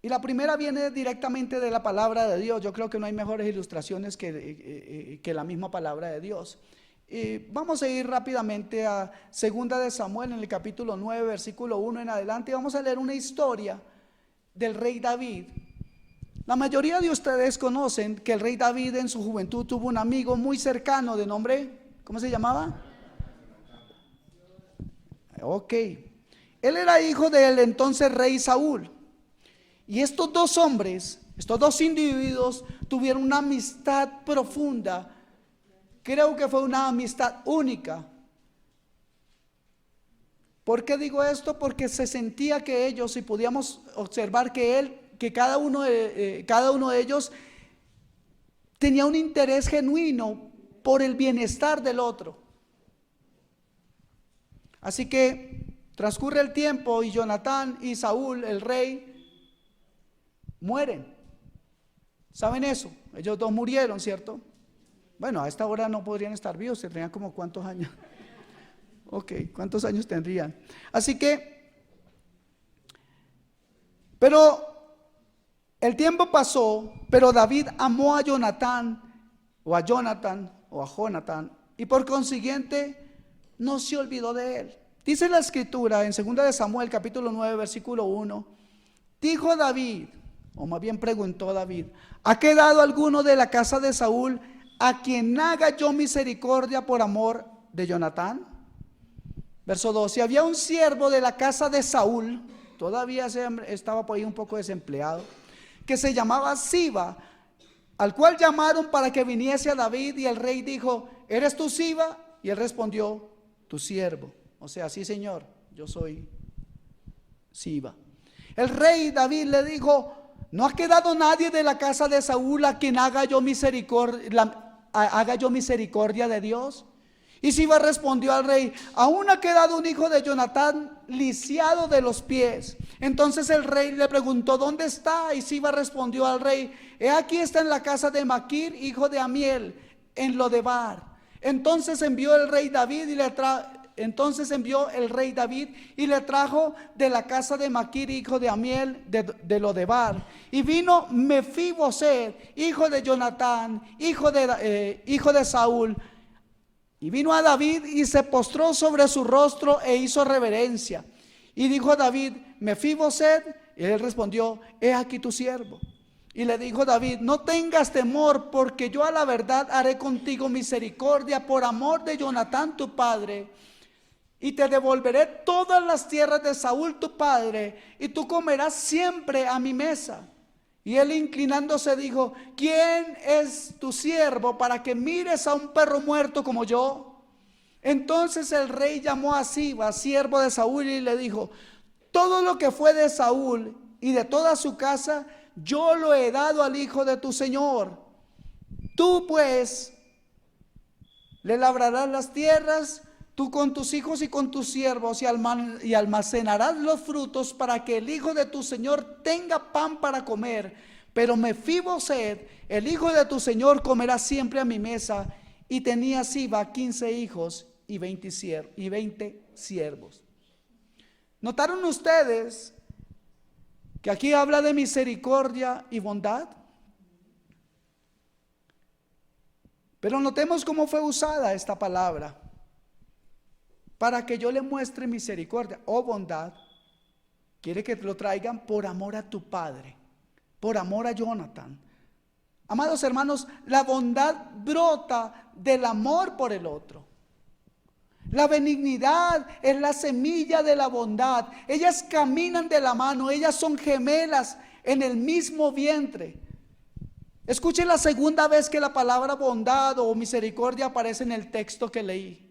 Y la primera viene directamente de la palabra de Dios. Yo creo que no hay mejores ilustraciones que la misma palabra de Dios. Vamos a ir rápidamente a 2 de Samuel en el capítulo 9, versículo 1 en adelante. Y vamos a leer una historia del rey David. La mayoría de ustedes conocen que el rey David en su juventud tuvo un amigo muy cercano de nombre, ¿cómo se llamaba? Ok. Él era hijo del entonces rey Saúl. Y estos dos hombres, estos dos individuos tuvieron una amistad profunda. Creo que fue una amistad única. ¿Por qué digo esto? Porque se sentía que ellos, y podíamos observar que cada uno de ellos tenía un interés genuino por el bienestar del otro. Así que transcurre el tiempo y Jonatán y Saúl, el rey, mueren. ¿Saben eso? Ellos dos murieron, ¿cierto? Bueno, a esta hora no podrían estar vivos, tendrían como ¿cuántos años? Ok, ¿cuántos años tendrían? Así que, pero el tiempo pasó, pero David amó a Jonatán, y por consiguiente no se olvidó de él. Dice la escritura en 2 de Samuel capítulo 9 versículo 1, dijo David, o más bien preguntó David, ¿ha quedado alguno de la casa de Saúl a quien haga yo misericordia por amor de Jonatán? Verso 12, había un siervo de la casa de Saúl, todavía estaba por ahí un poco desempleado, que se llamaba Siba, al cual llamaron para que viniese a David, y el rey dijo, ¿eres tú Siba? Y él respondió, tu siervo. O sea, sí señor, yo soy Siba. El rey David le dijo, ¿no ha quedado nadie de la casa de Saúl a quien haga yo misericordia de Dios? Y Siba respondió al rey, aún ha quedado un hijo de Jonatán lisiado de los pies. Entonces el rey le preguntó, ¿dónde está? Y Siba respondió al rey, he aquí está en la casa de Maquir, hijo de Amiel, en Lodebar. Entonces envió el rey David y le trajo de la casa de Maquir, hijo de Amiel, de Lodebar. Y vino Mefiboset, hijo de Jonatán, hijo de Saúl. Y vino a David y se postró sobre su rostro e hizo reverencia. Y dijo a David, Mefiboset, y él respondió, he aquí tu siervo. Y le dijo David, no tengas temor, porque yo a la verdad haré contigo misericordia por amor de Jonatán tu padre. Y te devolveré todas las tierras de Saúl tu padre, y tú comerás siempre a mi mesa. Y él inclinándose dijo, ¿quién es tu siervo para que mires a un perro muerto como yo? Entonces el rey llamó a Siba, siervo de Saúl, y le dijo, todo lo que fue de Saúl y de toda su casa, yo lo he dado al hijo de tu señor. Tú pues le labrarás las tierras, tú con tus hijos y con tus siervos, y almacenarás los frutos para que el hijo de tu señor tenga pan para comer. Pero Mefiboset, el hijo de tu señor, comerá siempre a mi mesa. Y tenía Siba 15 hijos y 20 siervos. ¿Notaron ustedes que aquí habla de misericordia y bondad? Pero notemos cómo fue usada esta palabra. Para que yo le muestre misericordia o bondad, quiere que te lo traigan por amor a tu padre, por amor a Jonathan. Amados hermanos, la bondad brota del amor por el otro. La benignidad es la semilla de la bondad. Ellas caminan de la mano, ellas son gemelas en el mismo vientre. Escuchen la segunda vez que la palabra bondad o misericordia aparece en el texto que leí.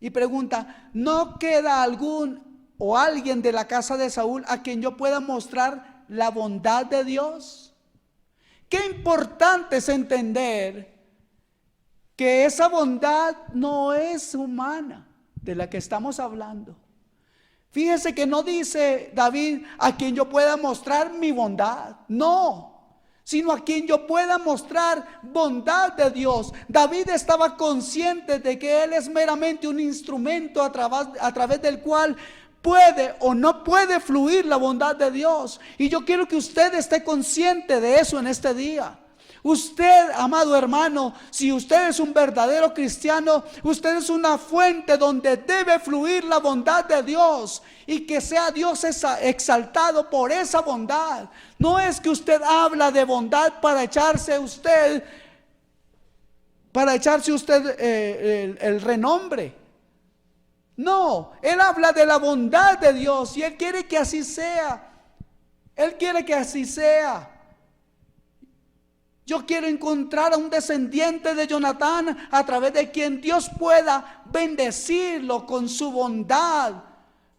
Y pregunta, ¿no queda algún o alguien de la casa de Saúl a quien yo pueda mostrar la bondad de Dios? Qué importante es entender que esa bondad no es humana de la que estamos hablando. Fíjese que no dice David a quien yo pueda mostrar mi bondad, no, sino a quien yo pueda mostrar bondad de Dios. David estaba consciente de que él es meramente un instrumento a través del cual puede o no puede fluir la bondad de Dios. Y yo quiero que usted esté consciente de eso en este día. Usted, amado hermano, si usted es un verdadero cristiano, usted es una fuente donde debe fluir la bondad de Dios y que sea Dios exaltado por esa bondad. No es que usted habla de bondad para echarse usted el renombre. No, Él habla de la bondad de Dios y Él quiere que así sea. Él quiere que así sea. Yo quiero encontrar a un descendiente de Jonatán a través de quien Dios pueda bendecirlo con su bondad.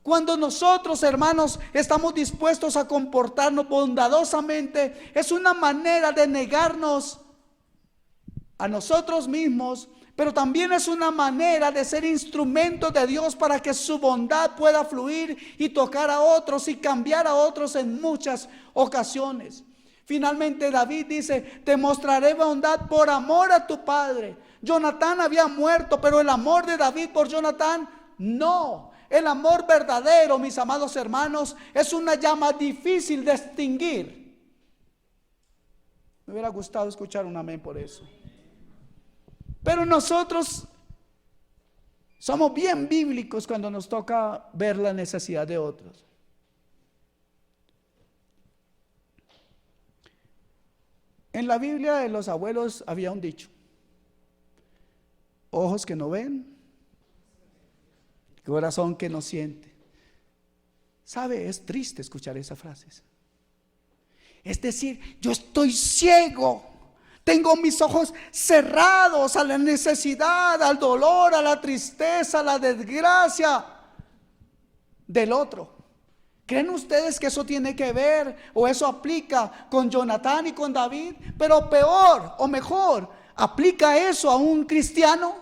Cuando nosotros, hermanos, estamos dispuestos a comportarnos bondadosamente, es una manera de negarnos a nosotros mismos, pero también es una manera de ser instrumentos de Dios para que su bondad pueda fluir y tocar a otros y cambiar a otros en muchas ocasiones. Finalmente David dice: te mostraré bondad por amor a tu padre. Jonatán había muerto, pero el amor de David por Jonatán, no. El amor verdadero, mis amados hermanos, es una llama difícil de extinguir. Me hubiera gustado escuchar un amén por eso. Pero nosotros somos bien bíblicos cuando nos toca ver la necesidad de otros. En la Biblia de los abuelos había un dicho: ojos que no ven, corazón que no siente. ¿Sabe? Es triste escuchar esas frases. Es decir, yo estoy ciego, tengo mis ojos cerrados a la necesidad, al dolor, a la tristeza, a la desgracia del otro. ¿Creen ustedes que eso tiene que ver o eso aplica con Jonatán y con David? Pero peor o mejor, ¿aplica eso a un cristiano?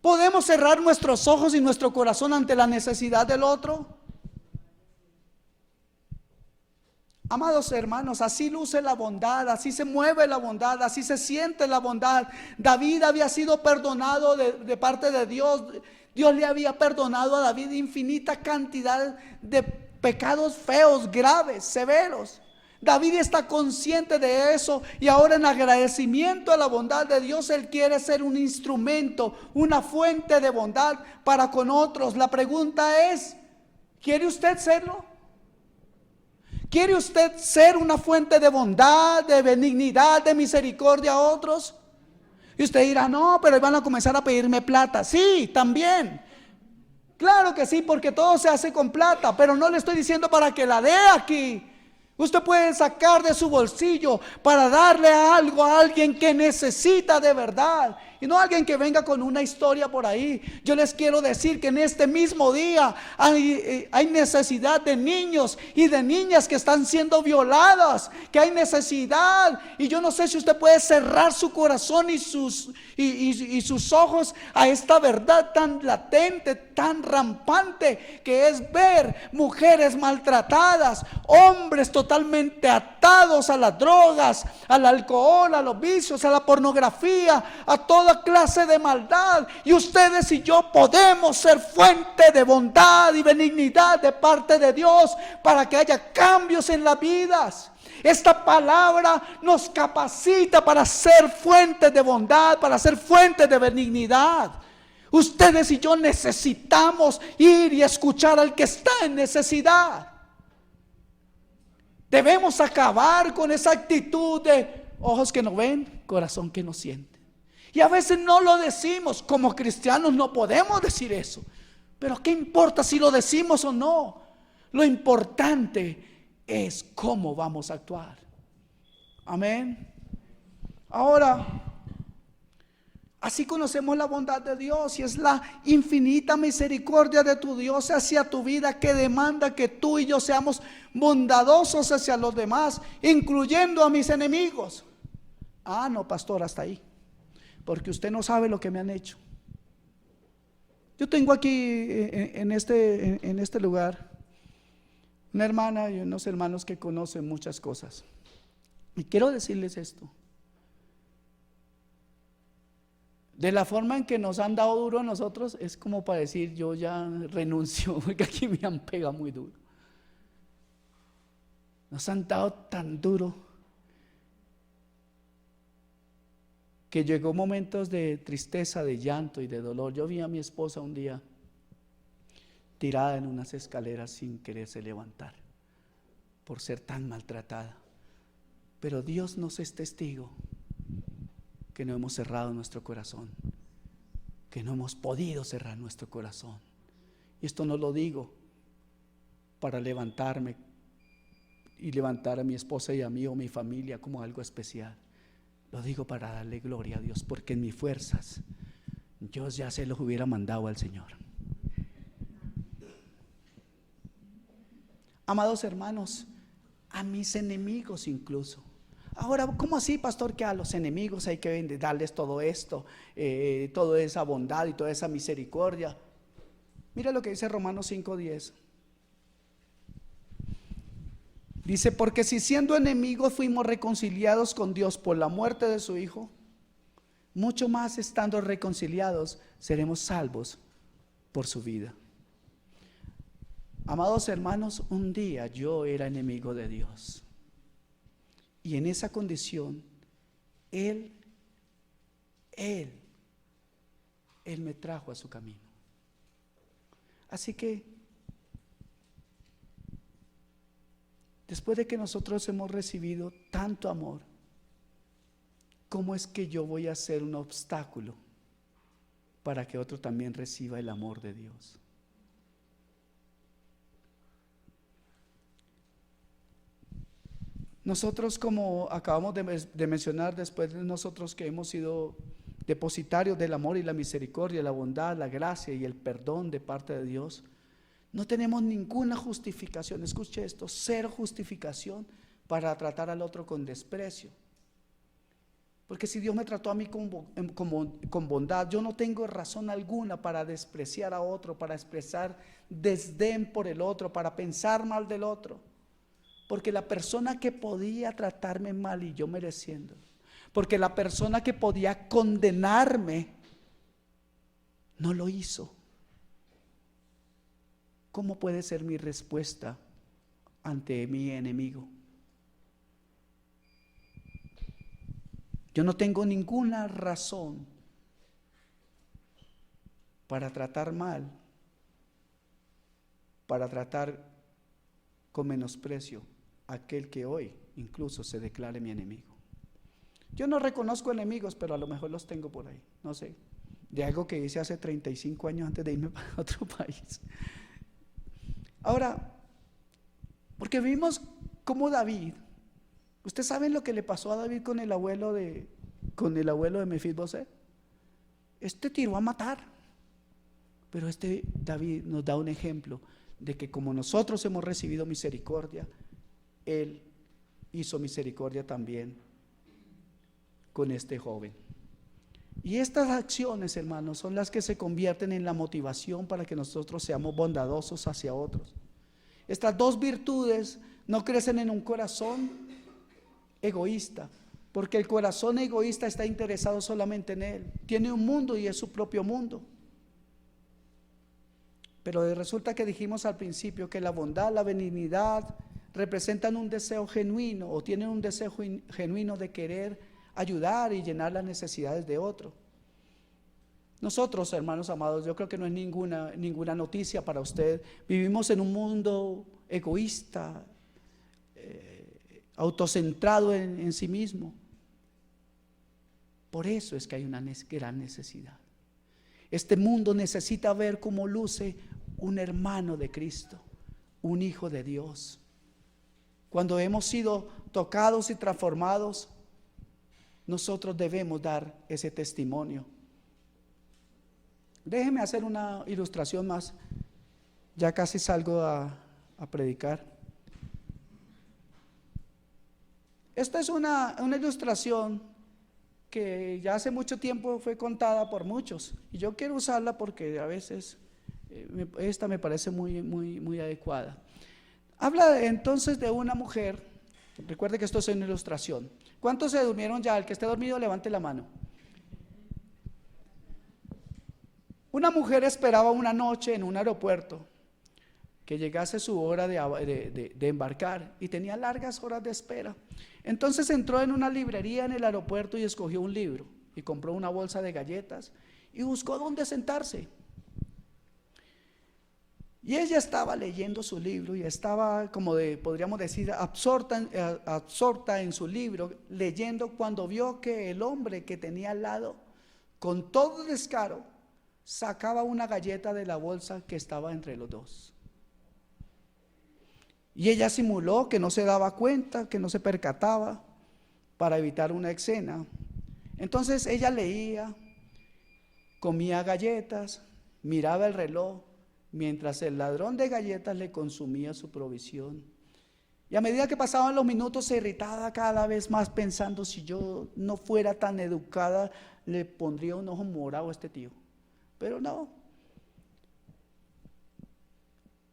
¿Podemos cerrar nuestros ojos y nuestro corazón ante la necesidad del otro? Amados hermanos, así luce la bondad, así se mueve la bondad, así se siente la bondad. David había sido perdonado de parte de Dios. Dios le había perdonado a David infinita cantidad de pecados feos, graves, severos. David está consciente de eso y ahora, en agradecimiento a la bondad de Dios, él quiere ser un instrumento, una fuente de bondad para con otros. La pregunta es: ¿quiere usted serlo? ¿Quiere usted ser una fuente de bondad, de benignidad, de misericordia a otros? Y usted dirá: no, pero van a comenzar a pedirme plata. Sí, también. Claro que sí, porque todo se hace con plata, pero no le estoy diciendo para que la dé aquí. Usted puede sacar de su bolsillo para darle algo a alguien que necesita de verdad, y no a alguien que venga con una historia por ahí. Yo les quiero decir que en este mismo día hay necesidad de niños y de niñas que están siendo violadas, que hay necesidad, y yo no sé si usted puede cerrar su corazón y sus ojos a esta verdad tan latente, tan rampante, que es ver mujeres maltratadas, hombres totalmente atados a las drogas, al alcohol, a los vicios, a la pornografía, a toda clase de maldad. Y ustedes y yo podemos ser fuente de bondad y benignidad de parte de Dios para que haya cambios en las vidas. Esta palabra nos capacita para ser fuentes de bondad, para ser fuentes de benignidad. Ustedes y yo necesitamos ir y escuchar al que está en necesidad. Debemos acabar con esa actitud de ojos que no ven, corazón que no siente. Y a veces no lo decimos. Como cristianos no podemos decir eso. Pero ¿qué importa si lo decimos o no? Lo importante es cómo vamos a actuar. Amén. Ahora, así conocemos la bondad de Dios, y es la infinita misericordia de tu Dios hacia tu vida, que demanda que tú y yo seamos bondadosos hacia los demás, incluyendo a mis enemigos. Ah, no, pastor, hasta ahí, porque usted no sabe lo que me han hecho. Yo tengo aquí en este lugar una hermana y unos hermanos que conocen muchas cosas, y quiero decirles esto: de la forma en que nos han dado duro a nosotros, es como para decir: yo ya renuncio, porque aquí me han pegado muy duro. Nos han dado tan duro que llegó momentos de tristeza, de llanto y de dolor. Yo vi a mi esposa un día tirada en unas escaleras sin quererse levantar por ser tan maltratada. Pero Dios nos es testigo que no hemos cerrado nuestro corazón, que no hemos podido cerrar nuestro corazón. Y esto no lo digo para levantarme y levantar a mi esposa y a mí o mi familia como algo especial. Lo digo para darle gloria a Dios, porque en mis fuerzas yo ya se los hubiera mandado al Señor. Amados hermanos, a mis enemigos incluso. Ahora, ¿cómo así, pastor, que a los enemigos hay que darles todo esto, toda esa bondad y toda esa misericordia? Mira lo que dice Romanos 5:10. Dice, porque si siendo enemigos fuimos reconciliados con Dios por la muerte de su Hijo, mucho más estando reconciliados seremos salvos por su vida. Amados hermanos, un día yo era enemigo de Dios. Y en esa condición, Él me trajo a su camino. Así que, después de que nosotros hemos recibido tanto amor, ¿cómo es que yo voy a ser un obstáculo para que otro también reciba el amor de Dios? Nosotros, como acabamos de mencionar, después de nosotros que hemos sido depositarios del amor y la misericordia, la bondad, la gracia y el perdón de parte de Dios, no tenemos ninguna justificación. Escuche esto, cero justificación para tratar al otro con desprecio. Porque si Dios me trató a mí con bondad, yo no tengo razón alguna para despreciar a otro, para expresar desdén por el otro, para pensar mal del otro. Porque la persona que podía tratarme mal y yo mereciendo, porque la persona que podía condenarme no lo hizo, ¿cómo puede ser mi respuesta ante mi enemigo? Yo no tengo ninguna razón para tratar mal, para tratar con menosprecio a aquel que hoy incluso se declare mi enemigo. Yo no reconozco enemigos, pero a lo mejor los tengo por ahí, no sé, de algo que hice hace 35 años antes de irme para otro país. Ahora, porque vimos como David, ¿ustedes saben lo que le pasó a David con el abuelo de Mefiboset? Este tiró a matar, pero David nos da un ejemplo de que como nosotros hemos recibido misericordia, Él hizo misericordia también con este joven. Y estas acciones, hermanos, son las que se convierten en la motivación para que nosotros seamos bondadosos hacia otros. Estas dos virtudes no crecen en un corazón egoísta, porque el corazón egoísta está interesado solamente en él, tiene un mundo y es su propio mundo. Pero resulta que dijimos al principio que la bondad, la benignidad representan un deseo genuino o tienen un deseo genuino de querer ayudar y llenar las necesidades de otro. Nosotros, hermanos amados, yo creo que no es ninguna noticia para usted. Vivimos en un mundo egoísta, autocentrado en sí mismo. Por eso es que hay una gran necesidad. Este mundo necesita ver cómo luce un hermano de Cristo, un hijo de Dios. Cuando hemos sido tocados y transformados, nosotros debemos dar ese testimonio. Déjeme hacer una ilustración más. Ya casi salgo a predicar. Esta es una ilustración que ya hace mucho tiempo fue contada por muchos, y yo quiero usarla porque a veces esta me parece muy adecuada. Habla entonces de una mujer. Recuerde que esto es una ilustración. ¿Cuántos se durmieron ya? El que esté dormido levante la mano. Una mujer esperaba una noche en un aeropuerto que llegase su hora de embarcar, y tenía largas horas de espera. Entonces entró en una librería en el aeropuerto y escogió un libro. y compró una bolsa de galletas y buscó dónde sentarse. Y ella estaba leyendo su libro y estaba, podríamos decir, absorta en su libro, leyendo, cuando vio que el hombre que tenía al lado, con todo descaro, sacaba una galleta de la bolsa que estaba entre los dos. Y ella simuló que no se daba cuenta, que no se percataba, para evitar una escena. Entonces ella leía, comía galletas, miraba el reloj, mientras el ladrón de galletas le consumía su provisión. Y a medida que pasaban los minutos se irritaba cada vez más, pensando, si yo no fuera tan educada, le pondría un ojo morado a este tío. Pero no,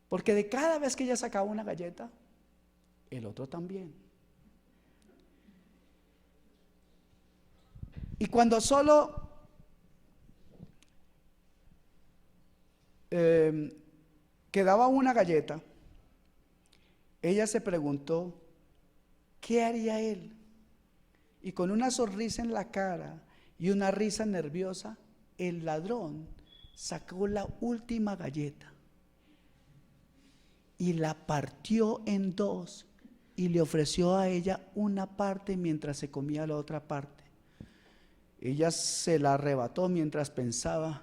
porque de cada vez que ella sacaba una galleta, el otro también. Y cuando solo quedaba una galleta, ella se preguntó, ¿qué haría él? Y con una sonrisa en la cara y una risa nerviosa, el ladrón sacó la última galleta y la partió en dos y le ofreció a ella una parte mientras se comía la otra parte. Ella se la arrebató mientras pensaba,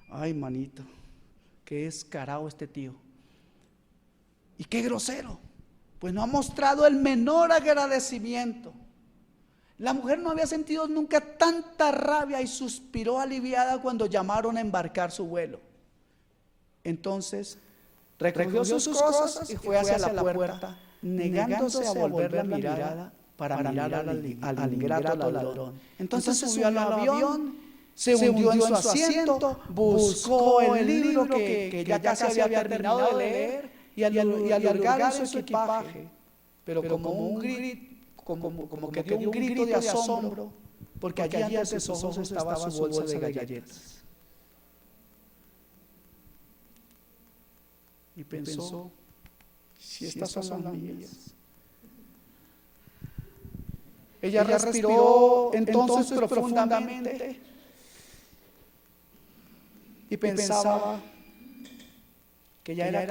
ay manito, qué descarado este tío. Y qué grosero, pues no ha mostrado el menor agradecimiento. La mujer no había sentido nunca tanta rabia y suspiró aliviada cuando llamaron a embarcar su vuelo. Entonces recogió sus cosas y fue hacia la puerta, negándose a volver la mirada para mirar al ingrato ladrón. Entonces subió al avión, se hundió en su asiento, buscó el libro que ya casi había terminado de leer y alargar su equipaje, pero como que dio un grito de asombro, porque allí ante sus ojos estaba su bolsa de galletas. Y pensó, si estas son las mías. Ella respiró entonces profundamente y pensaba que ya era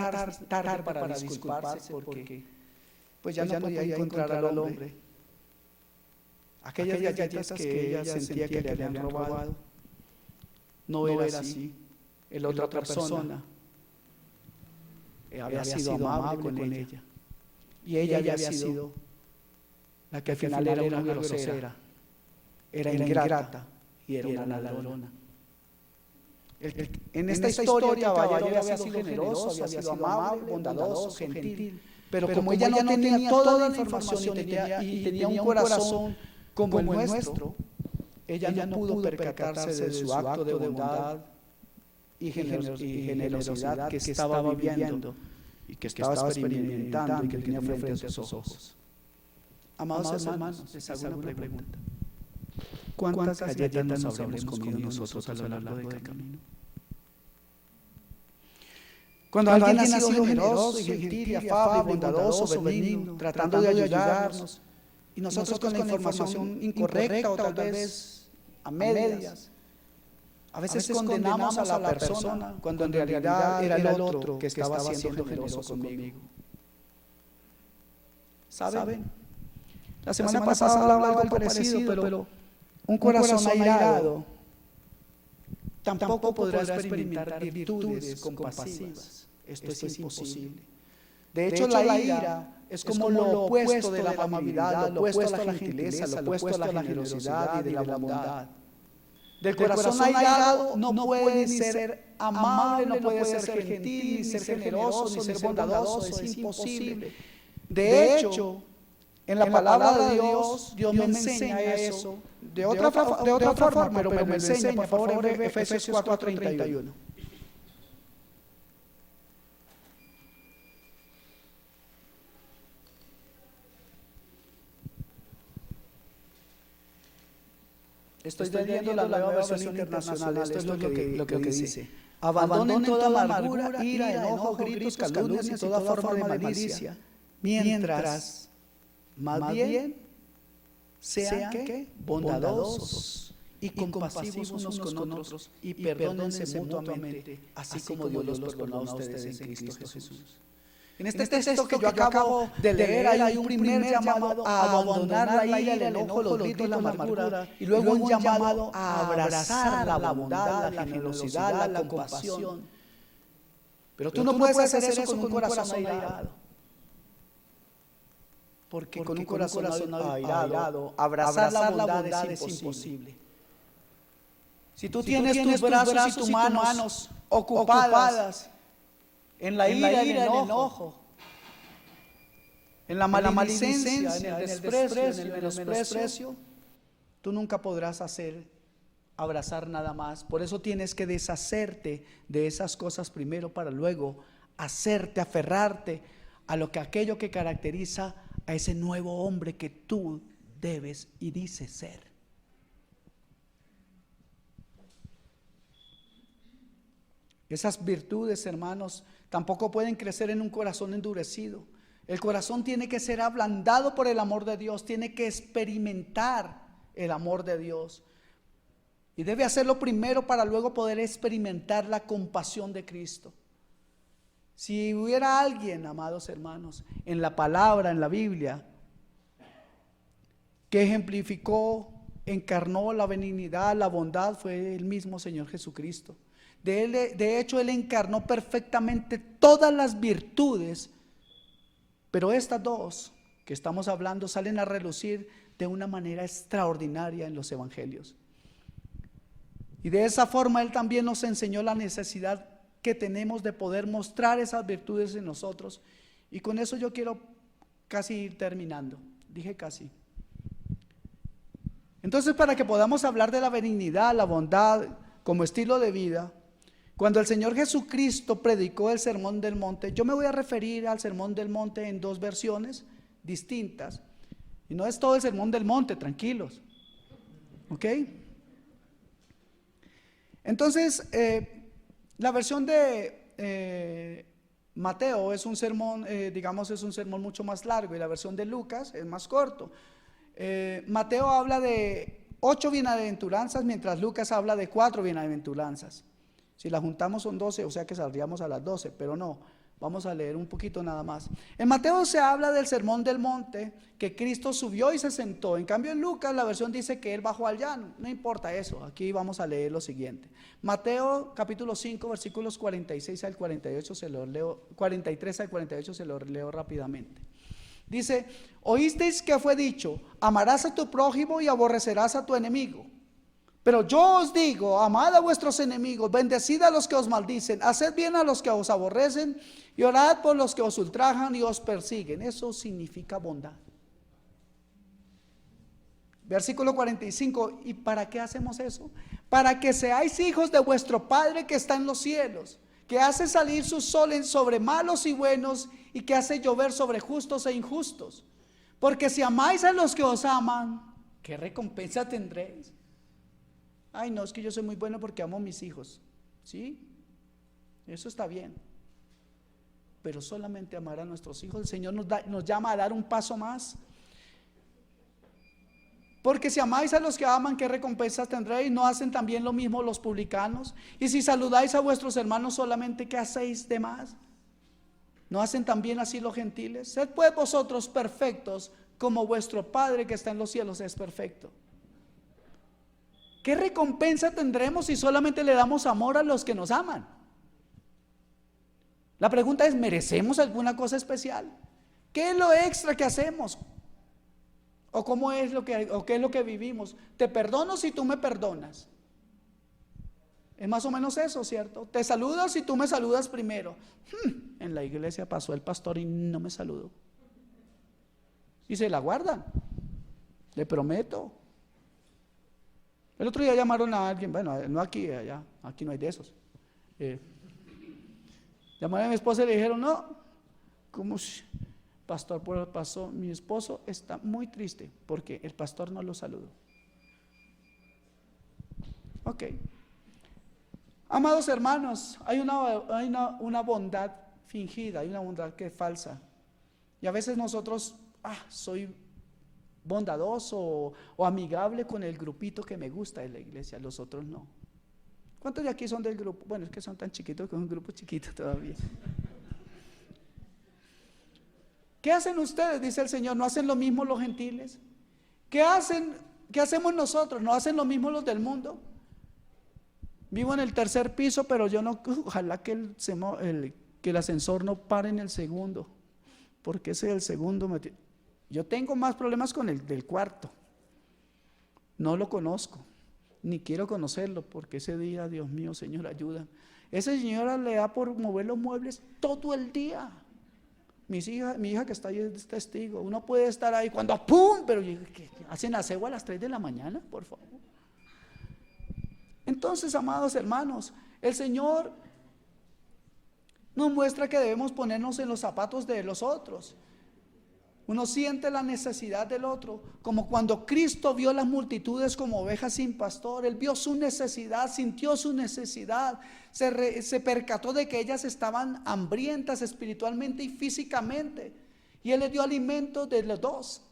tarde para disculparse, porque pues ya no podía encontrar al hombre. Aquellas galletas que ella sentía que le habían robado no era así. La otra persona había sido amable con ella, y ella había sido la que al final era una grosera, era ingrata y era una ladrona. En esta historia el caballero había sido generoso, había sido amable, bondadoso, gentil, pero como ella no tenía toda la información y tenía un corazón como el nuestro, ella no pudo percatarse de su acto de bondad y generosidad que estaba viviendo y que estaba experimentando y que tenía frente a sus ojos. Amados hermanos, les hago una pregunta. ¿Cuántas galletas nos habremos comido nosotros a lo largo del camino? Cuando alguien ha sido generoso y gentil y afable, bondadoso, benigno, tratando de ayudarnos, y nosotros con la información incorrecta o tal vez a medias, a veces condenamos a la persona cuando en realidad era el otro que estaba siendo generoso conmigo. ¿Saben? La semana pasada hablaba algo parecido, pero un corazón airado tampoco podrá experimentar virtudes compasivas. Esto es imposible. De hecho, la ira es como lo opuesto de la amabilidad, lo opuesto a la gentileza, lo opuesto a la generosidad y de la bondad. Del corazón airado no puede ni ser amable, no puede ser gentil, ni ser generoso, ni ser bondadoso, es imposible. De hecho, en la palabra de Dios me enseña eso de otra forma, pero me lo enseña. Por favor, Efesios 4:31. Estoy leyendo la nueva versión internacional. Esto es lo que dice. Abandonen toda amargura, ira, enojo, gritos, calumnias y toda forma de malicia, mientras más bien sean bondadosos y compasivos unos con otros, y perdónense mutuamente, así como Dios los perdonó a ustedes en Cristo Jesús. En este texto que yo acabo de leer hay un primer llamado a abandonar la ira, el enojo, los gritos, la amargura, y luego un llamado a abrazar la bondad, la generosidad, la compasión. Pero tú no puedes hacer eso con un corazón airado, porque con un corazón airado abrazar la bondad es imposible. Si tú tienes tus brazos y tus manos ocupadas en la ira, en el enojo, en la maledicencia, en el desprecio, en el menosprecio, tú nunca podrás abrazar nada más. Por eso tienes que deshacerte de esas cosas primero para luego aferrarte a aquello que caracteriza a ese nuevo hombre que tú debes y dices ser. Esas virtudes, hermanos, tampoco pueden crecer en un corazón endurecido. El corazón tiene que ser ablandado por el amor de Dios, tiene que experimentar el amor de Dios. Y debe hacerlo primero para luego poder experimentar la compasión de Cristo. Si hubiera alguien, amados hermanos, en la palabra, en la Biblia, que encarnó la benignidad, la bondad, fue el mismo Señor Jesucristo. De hecho, Él encarnó perfectamente todas las virtudes, pero estas dos que estamos hablando salen a relucir de una manera extraordinaria en los evangelios. Y de esa forma Él también nos enseñó la necesidad que tenemos de poder mostrar esas virtudes en nosotros. Y con eso yo quiero casi ir terminando. Dije casi. Entonces, para que podamos hablar de la benignidad, la bondad como estilo de vida, cuando el Señor Jesucristo predicó el Sermón del Monte, yo me voy a referir al Sermón del Monte en dos versiones distintas. Y no es todo el Sermón del Monte, tranquilos. ¿Ok? Entonces, la versión de Mateo es un sermón, es un sermón mucho más largo, y la versión de Lucas es más corto. Mateo habla de 8 bienaventuranzas, mientras Lucas habla de 4 bienaventuranzas. Si las juntamos son 12, o sea que saldríamos a las 12, pero no, vamos a leer un poquito nada más. En Mateo se habla del Sermón del Monte, que Cristo subió y se sentó. En cambio en Lucas la versión dice que Él bajó al llano. No importa eso, aquí vamos a leer lo siguiente. Mateo capítulo 5 versículos 46 al 48 43 al 48 se lo leo rápidamente. Dice: oísteis que fue dicho, amarás a tu prójimo y aborrecerás a tu enemigo. Pero yo os digo, amad a vuestros enemigos, bendecid a los que os maldicen, haced bien a los que os aborrecen y orad por los que os ultrajan y os persiguen. Eso significa bondad. Versículo 45, ¿y para qué hacemos eso? Para que seáis hijos de vuestro Padre que está en los cielos, que hace salir su sol sobre malos y buenos y que hace llover sobre justos e injustos. Porque si amáis a los que os aman, ¿qué recompensa tendréis? Ay, no, es que yo soy muy bueno porque amo a mis hijos. ¿Sí? Eso está bien. Pero solamente amar a nuestros hijos. El Señor nos llama a dar un paso más. Porque si amáis a los que aman, ¿qué recompensas tendréis? ¿No hacen también lo mismo los publicanos? Y si saludáis a vuestros hermanos solamente, ¿qué hacéis de más? ¿No hacen también así los gentiles? Sed pues vosotros perfectos, como vuestro Padre que está en los cielos es perfecto. ¿Qué recompensa tendremos si solamente le damos amor a los que nos aman? La pregunta es, ¿merecemos alguna cosa especial? ¿Qué es lo extra que hacemos? ¿O cómo es qué es lo que vivimos? Te perdono si tú me perdonas. Es más o menos eso, ¿cierto? Te saludo si tú me saludas primero. En la iglesia pasó el pastor y no me saludó. Y se la guardan. Le prometo. El otro día llamaron a alguien, bueno, no aquí, allá, aquí no hay de esos. Llamaron a mi esposa y le dijeron, no, ¿cómo? Pastor, pasó, mi esposo está muy triste porque el pastor no lo saludó. Ok. Amados hermanos, hay una bondad fingida, hay una bondad que es falsa. Y a veces nosotros, soy bondadoso o amigable con el grupito que me gusta de la iglesia, los otros no. ¿Cuántos de aquí son del grupo? Bueno, es que son tan chiquitos que es un grupo chiquito todavía. ¿Qué hacen ustedes? Dice el Señor. ¿No hacen lo mismo los gentiles? ¿Qué hacen? ¿Qué hacemos nosotros? ¿No hacen lo mismo los del mundo? Vivo en el tercer piso, pero yo no, ojalá que el ascensor no pare en el segundo, porque ese del segundo yo tengo más problemas con el del cuarto. No lo conozco, ni quiero conocerlo, porque ese día, Dios mío, Señor, ayuda. Esa señora le da por mover los muebles todo el día. Mi hija que está ahí es testigo. Uno puede estar ahí cuando ¡pum! Pero ¿qué hacen aseo a las 3 de la mañana? Por favor. Entonces, amados hermanos, el Señor nos muestra que debemos ponernos en los zapatos de los otros. Uno siente la necesidad del otro, como cuando Cristo vio las multitudes como ovejas sin pastor. Él vio su necesidad, sintió su necesidad, se percató de que ellas estaban hambrientas espiritualmente y físicamente, y Él les dio alimento de los dos,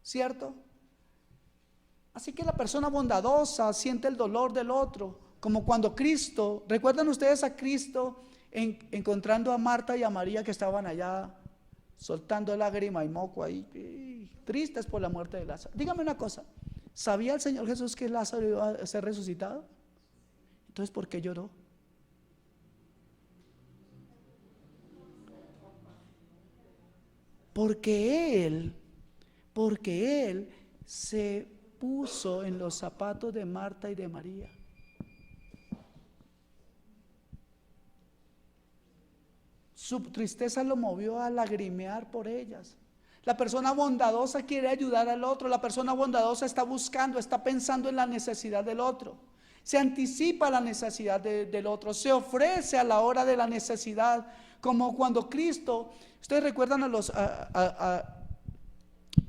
¿cierto? Así que la persona bondadosa siente el dolor del otro, como cuando Cristo, ¿recuerdan ustedes a Cristo encontrando a Marta y a María que estaban allá soltando lágrima y moco ahí, tristes por la muerte de Lázaro? Dígame una cosa, ¿sabía el Señor Jesús que Lázaro iba a ser resucitado? Entonces, ¿por qué lloró? Porque Él se puso en los zapatos de Marta y de María. Su tristeza lo movió a lagrimear por ellas. La persona bondadosa quiere ayudar al otro. La persona bondadosa está buscando, está pensando en la necesidad del otro. Se anticipa a la necesidad del otro. Se ofrece a la hora de la necesidad. Como cuando Cristo, ustedes recuerdan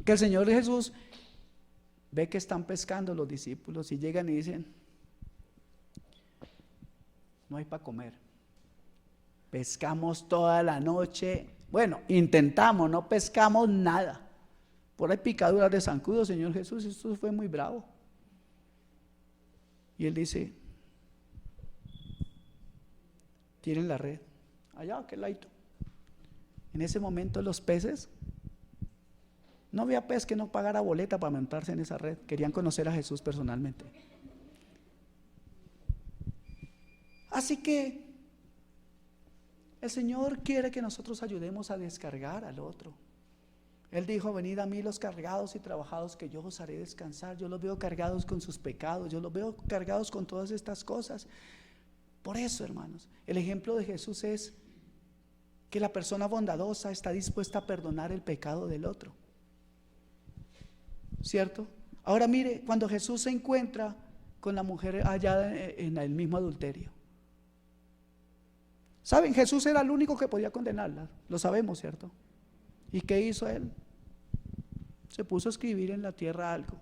que el Señor Jesús ve que están pescando los discípulos y llegan y dicen: no hay para comer. Pescamos toda la noche. Bueno, intentamos, no pescamos nada. Por ahí picaduras de zancudo, Señor Jesús, esto fue muy bravo. Y Él dice: tiren la red. Allá, aquel ladito. En ese momento los peces, no había pez que no pagara boleta para montarse en esa red. Querían conocer a Jesús personalmente. Así que el Señor quiere que nosotros ayudemos a descargar al otro. Él dijo: venid a mí los cargados y trabajados, que yo os haré descansar. Yo los veo cargados con sus pecados, yo los veo cargados con todas estas cosas. Por eso, hermanos, el ejemplo de Jesús es que la persona bondadosa está dispuesta a perdonar el pecado del otro, ¿cierto? Ahora mire, cuando Jesús se encuentra con la mujer allá en el mismo adulterio, ¿saben? Jesús era el único que podía condenarla, lo sabemos, ¿cierto? ¿Y qué hizo Él? Se puso a escribir en la tierra algo.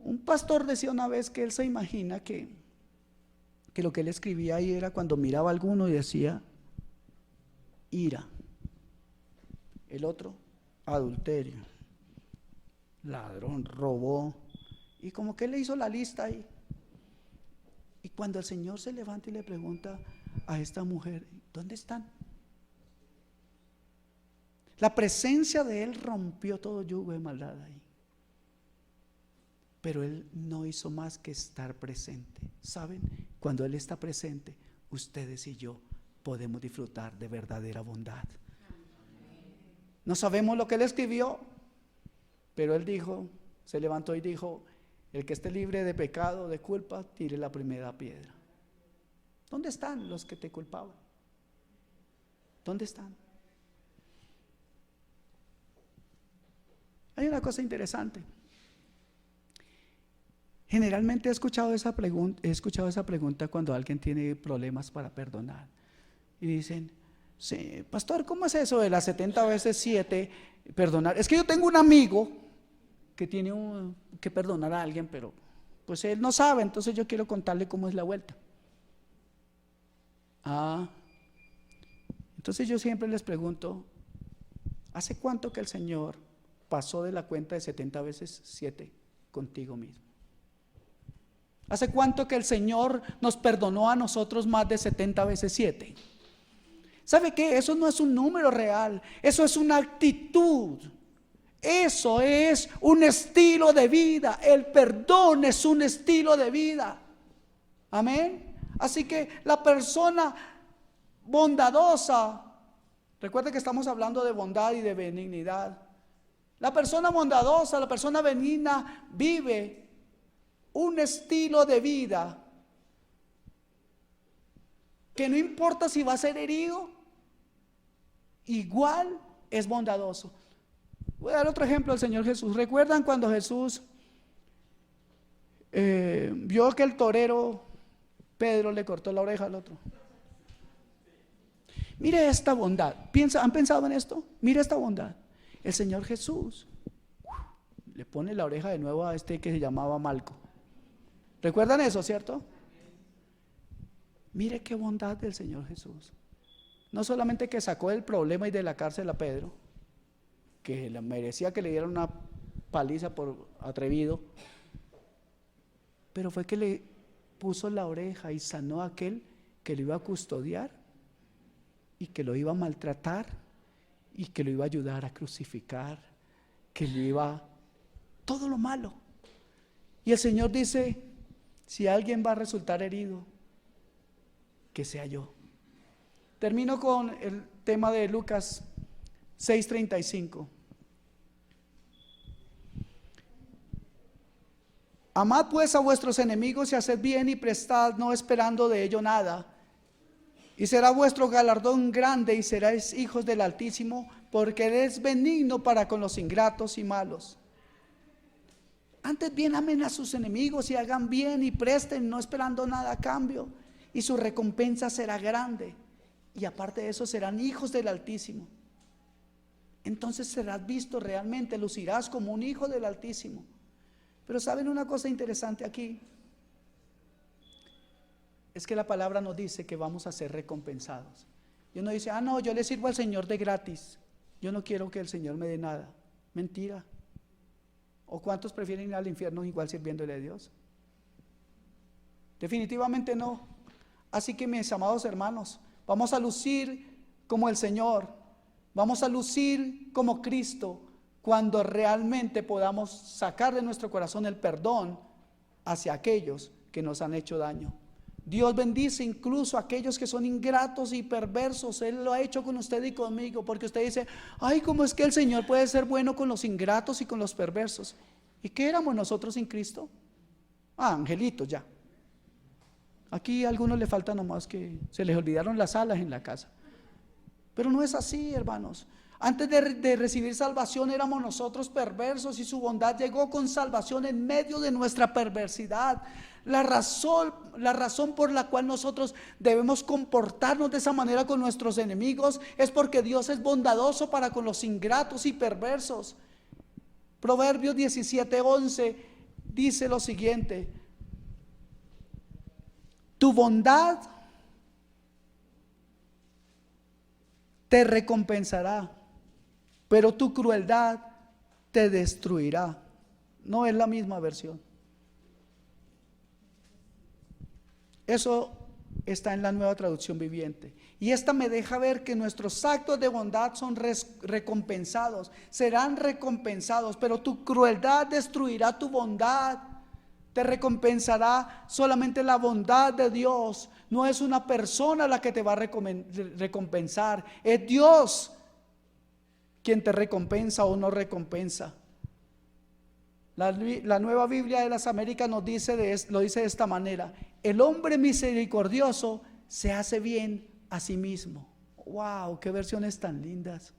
Un pastor decía una vez que él se imagina que lo que él escribía ahí era cuando miraba a alguno y decía: ira. El otro: adulterio, ladrón, robó. Y como que él le hizo la lista ahí. Y cuando el Señor se levanta y le pregunta a esta mujer: ¿dónde están? La presencia de Él rompió todo yugo de maldad ahí. Pero Él no hizo más que estar presente. ¿Saben? Cuando Él está presente, ustedes y yo podemos disfrutar de verdadera bondad. No sabemos lo que Él escribió, pero Él dijo, se levantó y dijo: el que esté libre de pecado, de culpa, tire la primera piedra. ¿Dónde están los que te culpaban? ¿Dónde están? Hay una cosa interesante. Generalmente he escuchado esa pregunta cuando alguien tiene problemas para perdonar. Y dicen: sí, pastor, ¿cómo es eso de las 70 veces 7 perdonar? Es que yo tengo un amigo que tiene que perdonar a alguien, pero pues él no sabe, entonces yo quiero contarle cómo es la vuelta. Entonces yo siempre les pregunto: ¿hace cuánto que el Señor pasó de la cuenta de 70 veces 7 contigo mismo? ¿Hace cuánto que el Señor nos perdonó a nosotros más de 70 veces 7? ¿Sabe qué? Eso no es un número real, eso es una actitud. Eso es un estilo de vida. El perdón es un estilo de vida. Amén. Así que la persona bondadosa, recuerde que estamos hablando de bondad y de benignidad. La persona bondadosa, la persona benigna vive un estilo de vida que no importa si va a ser herido, igual es bondadoso. Voy a dar otro ejemplo del Señor Jesús. ¿Recuerdan cuando Jesús vio que el torero Pedro le cortó la oreja al otro? Mire esta bondad. ¿Han pensado en esto? Mire esta bondad. El Señor Jesús le pone la oreja de nuevo a este que se llamaba Malco. ¿Recuerdan eso, cierto? Mire qué bondad del Señor Jesús. No solamente que sacó del problema y de la cárcel a Pedro, que merecía que le dieran una paliza por atrevido, pero fue que le puso la oreja y sanó a aquel que lo iba a custodiar y que lo iba a maltratar y que lo iba a ayudar a crucificar, que lo iba todo lo malo. Y el Señor dice: si alguien va a resultar herido, que sea yo. Termino con el tema de Lucas 6:35. Amad pues a vuestros enemigos y haced bien y prestad, no esperando de ello nada. Y será vuestro galardón grande y seréis hijos del Altísimo, porque Él es benigno para con los ingratos y malos. Antes bien amen a sus enemigos y hagan bien y presten, no esperando nada a cambio, y su recompensa será grande. Y aparte de eso serán hijos del Altísimo. Entonces serás visto realmente, lucirás como un hijo del Altísimo. Pero ¿saben una cosa interesante aquí? Es que la palabra nos dice que vamos a ser recompensados. Y uno dice: no, yo le sirvo al Señor de gratis, yo no quiero que el Señor me dé nada. Mentira. ¿O cuántos prefieren ir al infierno igual sirviéndole a Dios? Definitivamente no. Así que, mis amados hermanos, vamos a lucir como el Señor, vamos a lucir como Cristo, cuando realmente podamos sacar de nuestro corazón el perdón hacia aquellos que nos han hecho daño. Dios bendice incluso a aquellos que son ingratos y perversos. Él lo ha hecho con usted y conmigo, porque usted dice: ay, ¿cómo es que el Señor puede ser bueno con los ingratos y con los perversos? ¿Y qué éramos nosotros sin Cristo? Angelitos ya. Aquí a algunos le falta nomás que se les olvidaron las alas en la casa. Pero no es así, hermanos. Antes de recibir salvación éramos nosotros perversos, y su bondad llegó con salvación en medio de nuestra perversidad. La razón por la cual nosotros debemos comportarnos de esa manera con nuestros enemigos es porque Dios es bondadoso para con los ingratos y perversos. Proverbios 17:11 dice lo siguiente: tu bondad te recompensará, pero tu crueldad te destruirá. No es la misma versión. Eso está en la Nueva Traducción Viviente. Y esta me deja ver que nuestros actos de bondad son recompensados, serán recompensados, pero tu crueldad destruirá tu bondad. Te recompensará solamente la bondad de Dios. No es una persona la que te va a recompensar, es Dios quien te recompensa o no recompensa. La Nueva Biblia de las Américas lo dice de esta manera: el hombre misericordioso se hace bien a sí mismo. Wow, qué versiones tan lindas.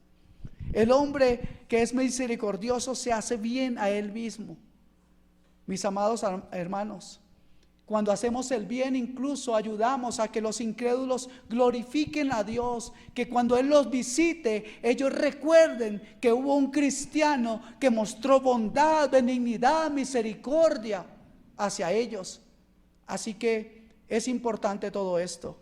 El hombre que es misericordioso se hace bien a él mismo. Mis amados hermanos, cuando hacemos el bien, incluso ayudamos a que los incrédulos glorifiquen a Dios, que cuando Él los visite, ellos recuerden que hubo un cristiano que mostró bondad, benignidad, misericordia hacia ellos. Así que es importante todo esto.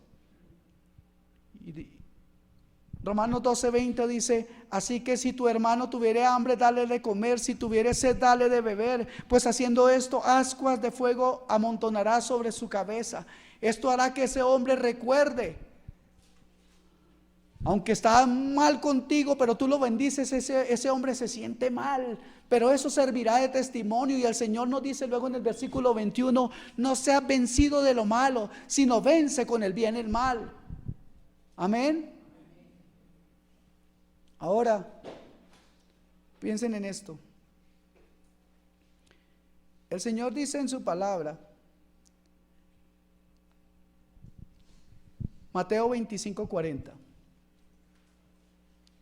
Romanos 12:20 dice: así que si tu hermano tuviere hambre, dale de comer; si tuviere sed, dale de beber, pues haciendo esto, ascuas de fuego amontonará sobre su cabeza. Esto hará que ese hombre recuerde, aunque está mal contigo, pero tú lo bendices, ese hombre se siente mal, pero eso servirá de testimonio. Y el Señor nos dice luego en el versículo 21: no seas vencido de lo malo, sino vence con el bien el mal. Amén. Ahora, piensen en esto. El Señor dice en su palabra, Mateo 25:40.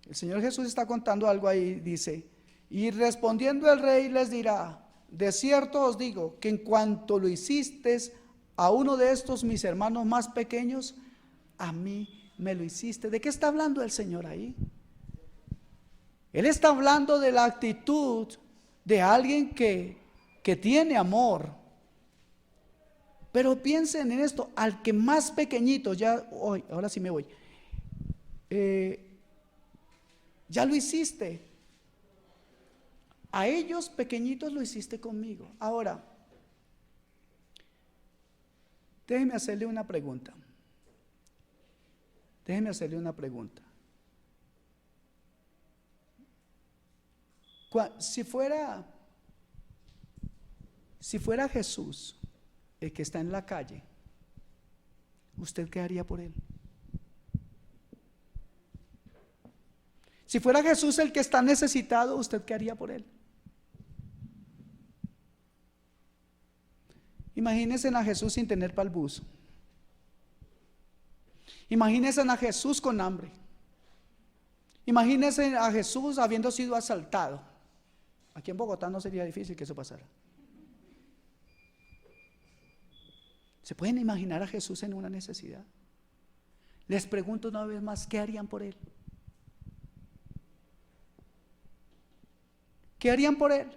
El Señor Jesús está contando algo ahí, dice: y respondiendo el rey les dirá: de cierto os digo que en cuanto lo hicisteis a uno de estos mis hermanos más pequeños, a mí me lo hiciste. ¿De qué está hablando el Señor ahí? Él está hablando de la actitud de alguien que tiene amor. Pero piensen en esto: al que más pequeñito, ahora sí me voy, ya lo hiciste. A ellos pequeñitos lo hiciste conmigo. Ahora, déjeme hacerle una pregunta. Si fuera Jesús el que está en la calle, ¿usted qué haría por él? Si fuera Jesús el que está necesitado, ¿usted qué haría por él? Imagínense a Jesús sin tener para el bus. Imagínense a Jesús con hambre. Imagínense a Jesús habiendo sido asaltado. Aquí en Bogotá no sería difícil que eso pasara. ¿Se pueden imaginar a Jesús en una necesidad? Les pregunto una vez más: ¿qué harían por él? ¿Qué harían por él?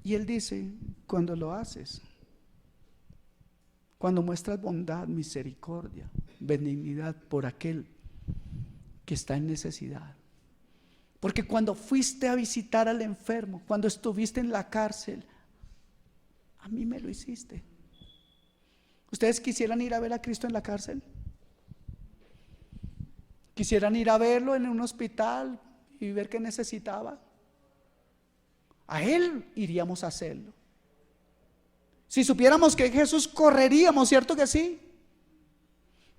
Y él dice: cuando lo haces, cuando muestras bondad, misericordia, benignidad por aquel que está en necesidad. Porque cuando fuiste a visitar al enfermo, cuando estuviste en la cárcel, a mí me lo hiciste. ¿Ustedes quisieran ir a ver a Cristo en la cárcel? ¿Quisieran ir a verlo en un hospital y ver qué necesitaba? A Él iríamos a hacerlo. Si supiéramos que Jesús, correríamos, ¿cierto que sí?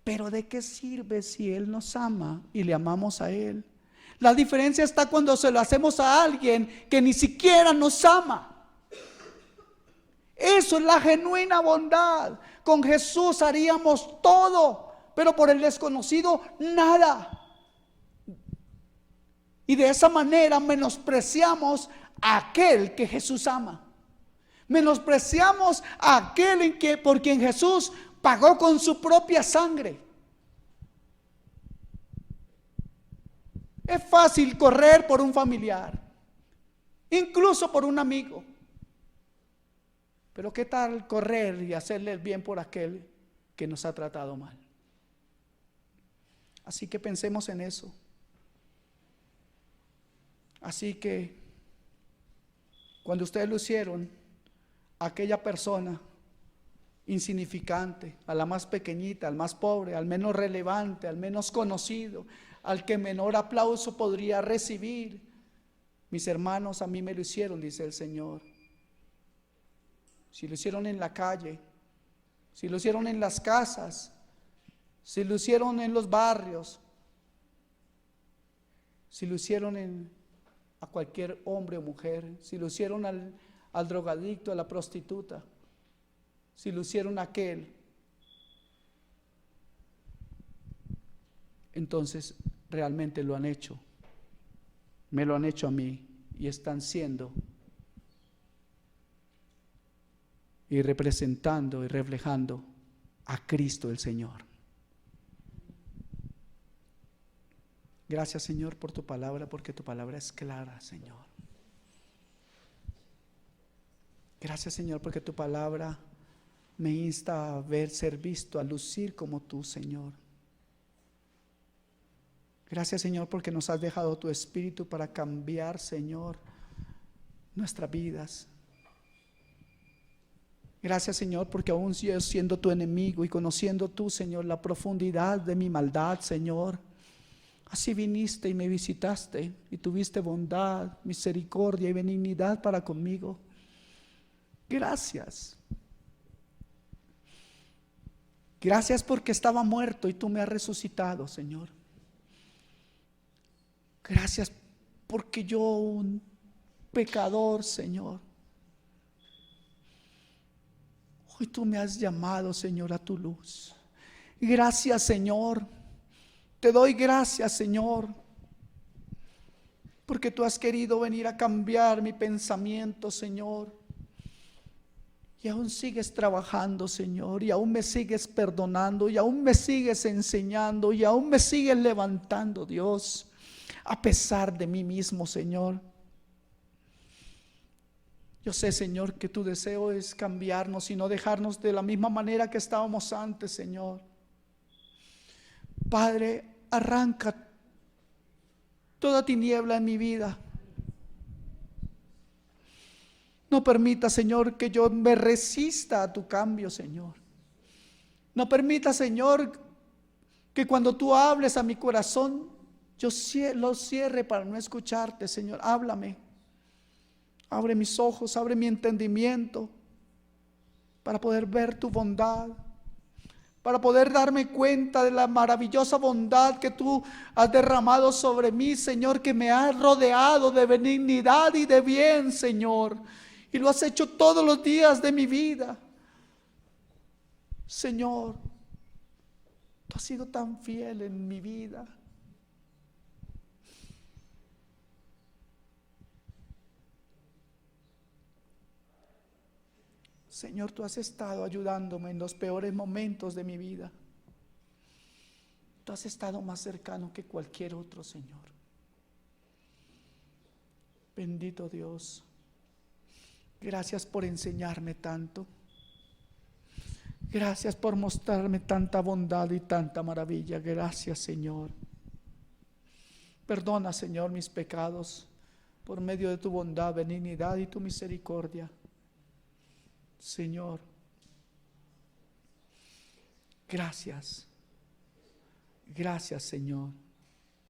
Pero ¿de qué sirve si Él nos ama y le amamos a Él? La diferencia está cuando se lo hacemos a alguien que ni siquiera nos ama. Eso es la genuina bondad. Con Jesús haríamos todo, pero por el desconocido nada. Y de esa manera menospreciamos a aquel que Jesús ama. Menospreciamos a aquel por quien Jesús pagó con su propia sangre. Es fácil correr por un familiar, incluso por un amigo. Pero ¿qué tal correr y hacerle el bien por aquel que nos ha tratado mal? Así que pensemos en eso. Así que cuando ustedes lo hicieron a aquella persona insignificante, a la más pequeñita, al más pobre, al menos relevante, al menos conocido, al que menor aplauso podría recibir, mis hermanos, a mí me lo hicieron, dice el Señor. Si lo hicieron en la calle, si lo hicieron en las casas, si lo hicieron en los barrios, si lo hicieron a cualquier hombre o mujer, si lo hicieron al drogadicto, a la prostituta, si lo hicieron a aquel, entonces realmente lo han hecho, me lo han hecho a mí, y están siendo y representando y reflejando a Cristo el Señor. Gracias, Señor, por tu palabra, porque tu palabra es clara, Señor. Gracias, Señor, porque tu palabra me insta a ver, ser visto, a lucir como tú, Señor. Gracias, Señor, porque nos has dejado tu Espíritu para cambiar, Señor, nuestras vidas. Gracias, Señor, porque aún yo siendo tu enemigo y conociendo tú, Señor, la profundidad de mi maldad, Señor, así viniste y me visitaste y tuviste bondad, misericordia y benignidad para conmigo. Gracias. Gracias porque estaba muerto y tú me has resucitado, Señor. Gracias porque yo, un pecador, Señor, hoy tú me has llamado, Señor, a tu luz. Gracias, Señor. Te doy gracias, Señor, porque tú has querido venir a cambiar mi pensamiento, Señor. Y aún sigues trabajando, Señor, y aún me sigues perdonando, y aún me sigues enseñando, y aún me sigues levantando, Dios, a pesar de mí mismo, Señor. Yo sé, Señor, que tu deseo es cambiarnos y no dejarnos de la misma manera que estábamos antes, Señor. Padre, arranca toda tiniebla en mi vida. No permita, Señor, que yo me resista a tu cambio, Señor. No permita, Señor, que cuando tú hables a mi corazón, yo lo cierre para no escucharte, Señor. Háblame. Abre mis ojos, abre mi entendimiento para poder ver tu bondad, para poder darme cuenta de la maravillosa bondad que tú has derramado sobre mí, Señor, que me has rodeado de benignidad y de bien, Señor. Y lo has hecho todos los días de mi vida. Señor, tú has sido tan fiel en mi vida. Señor, tú has estado ayudándome en los peores momentos de mi vida. Tú has estado más cercano que cualquier otro, Señor. Bendito Dios. Gracias por enseñarme tanto. Gracias por mostrarme tanta bondad y tanta maravilla. Gracias, Señor. Perdona, Señor, mis pecados por medio de tu bondad, benignidad y tu misericordia. Señor, gracias. Gracias, Señor.